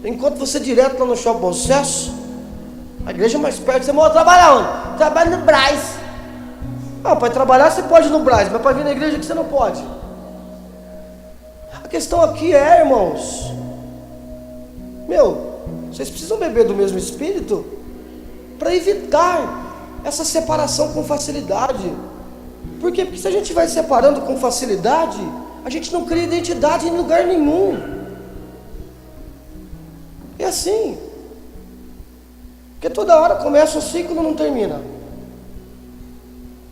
Enquanto você direto lá no Shopping Bom Sucesso, a igreja mais perto, você mora, trabalha onde? Trabalha no Brás. Para trabalhar você pode ir no Brás, mas para vir na igreja que você não pode. A questão aqui é, irmãos, vocês precisam beber do mesmo Espírito para evitar essa separação com facilidade. Por quê? Porque se a gente vai separando com facilidade, a gente não cria identidade em lugar nenhum. É assim. Porque toda hora começa o ciclo e não termina.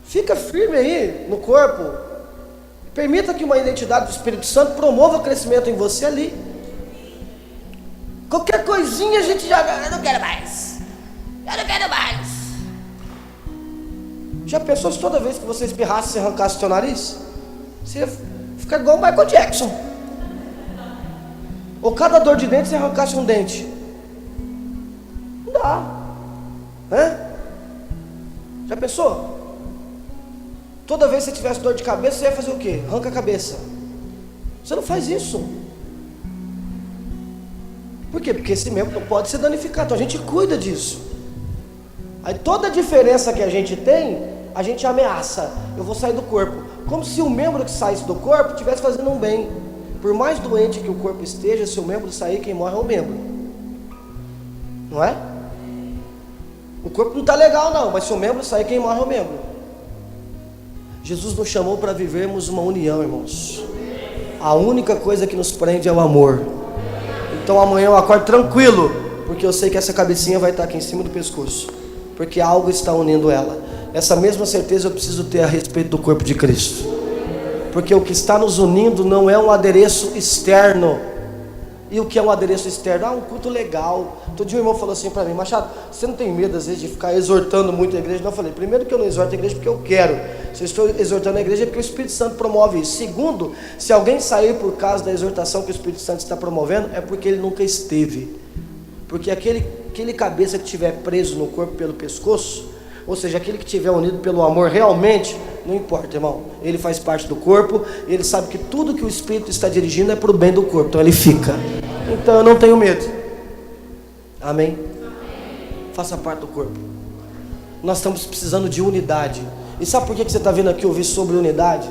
Fica firme aí no corpo. Permita que uma identidade do Espírito Santo promova o crescimento em você ali. Qualquer coisinha a gente já... Eu não quero mais. Eu não quero mais. Já pensou se toda vez que você espirrasse, você arrancasse o seu nariz? Você ia ficar igual o Michael Jackson. Ou cada dor de dente você arrancasse um dente. Não dá. Já pensou? Toda vez que você tivesse dor de cabeça, você ia fazer o quê? Arranca a cabeça. Você não faz isso. Por quê? Porque esse membro não pode ser danificado. Então a gente cuida disso. Aí toda a diferença que a gente tem, a gente ameaça. Eu vou sair do corpo. Como se o membro que saísse do corpo estivesse fazendo um bem. Por mais doente que o corpo esteja, se o membro sair, quem morre é o membro. Não é? O corpo não está legal não, mas se o membro sair, quem morre é o membro. Jesus nos chamou para vivermos uma união, irmãos. A única coisa que nos prende é o amor. Então amanhã eu acordo tranquilo, porque eu sei que essa cabecinha vai estar aqui em cima do pescoço, porque algo está unindo ela. Essa mesma certeza eu preciso ter a respeito do corpo de Cristo, porque o que está nos unindo não é um adereço externo. E o que é um adereço externo? Um culto legal. Todo dia o irmão falou assim para mim, Machado, você não tem medo às vezes de ficar exortando muito a igreja? Não, eu falei, primeiro que eu não exorto a igreja porque eu quero. Se eu estou exortando a igreja é porque o Espírito Santo promove isso. Segundo, se alguém sair por causa da exortação que o Espírito Santo está promovendo, é porque ele nunca esteve. Porque aquele cabeça que estiver preso no corpo pelo pescoço, ou seja, aquele que estiver unido pelo amor realmente, não importa, irmão, ele faz parte do corpo, ele sabe que tudo que o Espírito está dirigindo é para o bem do corpo, então ele fica. Então eu não tenho medo. Amém? Faça parte do corpo. Nós estamos precisando de unidade. E sabe por que você está vindo aqui ouvir sobre unidade?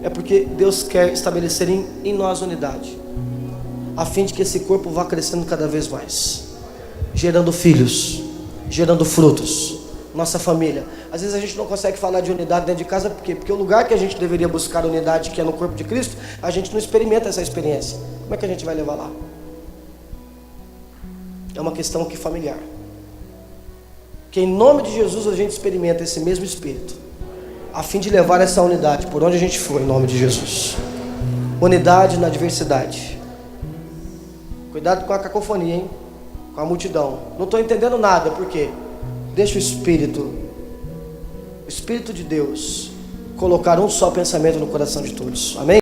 É porque Deus quer estabelecer em nós unidade, a fim de que esse corpo vá crescendo cada vez mais, gerando filhos, gerando frutos. Nossa família, às vezes a gente não consegue falar de unidade dentro de casa, por quê? Porque o lugar que a gente deveria buscar unidade, que é no corpo de Cristo, a gente não experimenta essa experiência. Como é que a gente vai levar lá? É uma questão aqui familiar, que em nome de Jesus a gente experimenta esse mesmo Espírito, a fim de levar essa unidade por onde a gente for, em nome de Jesus. Unidade na diversidade. Cuidado com a cacofonia, hein? Com a multidão. Não estou entendendo nada, por quê? Deixa o Espírito o Espírito de Deus colocar um só pensamento no coração de todos. Amém?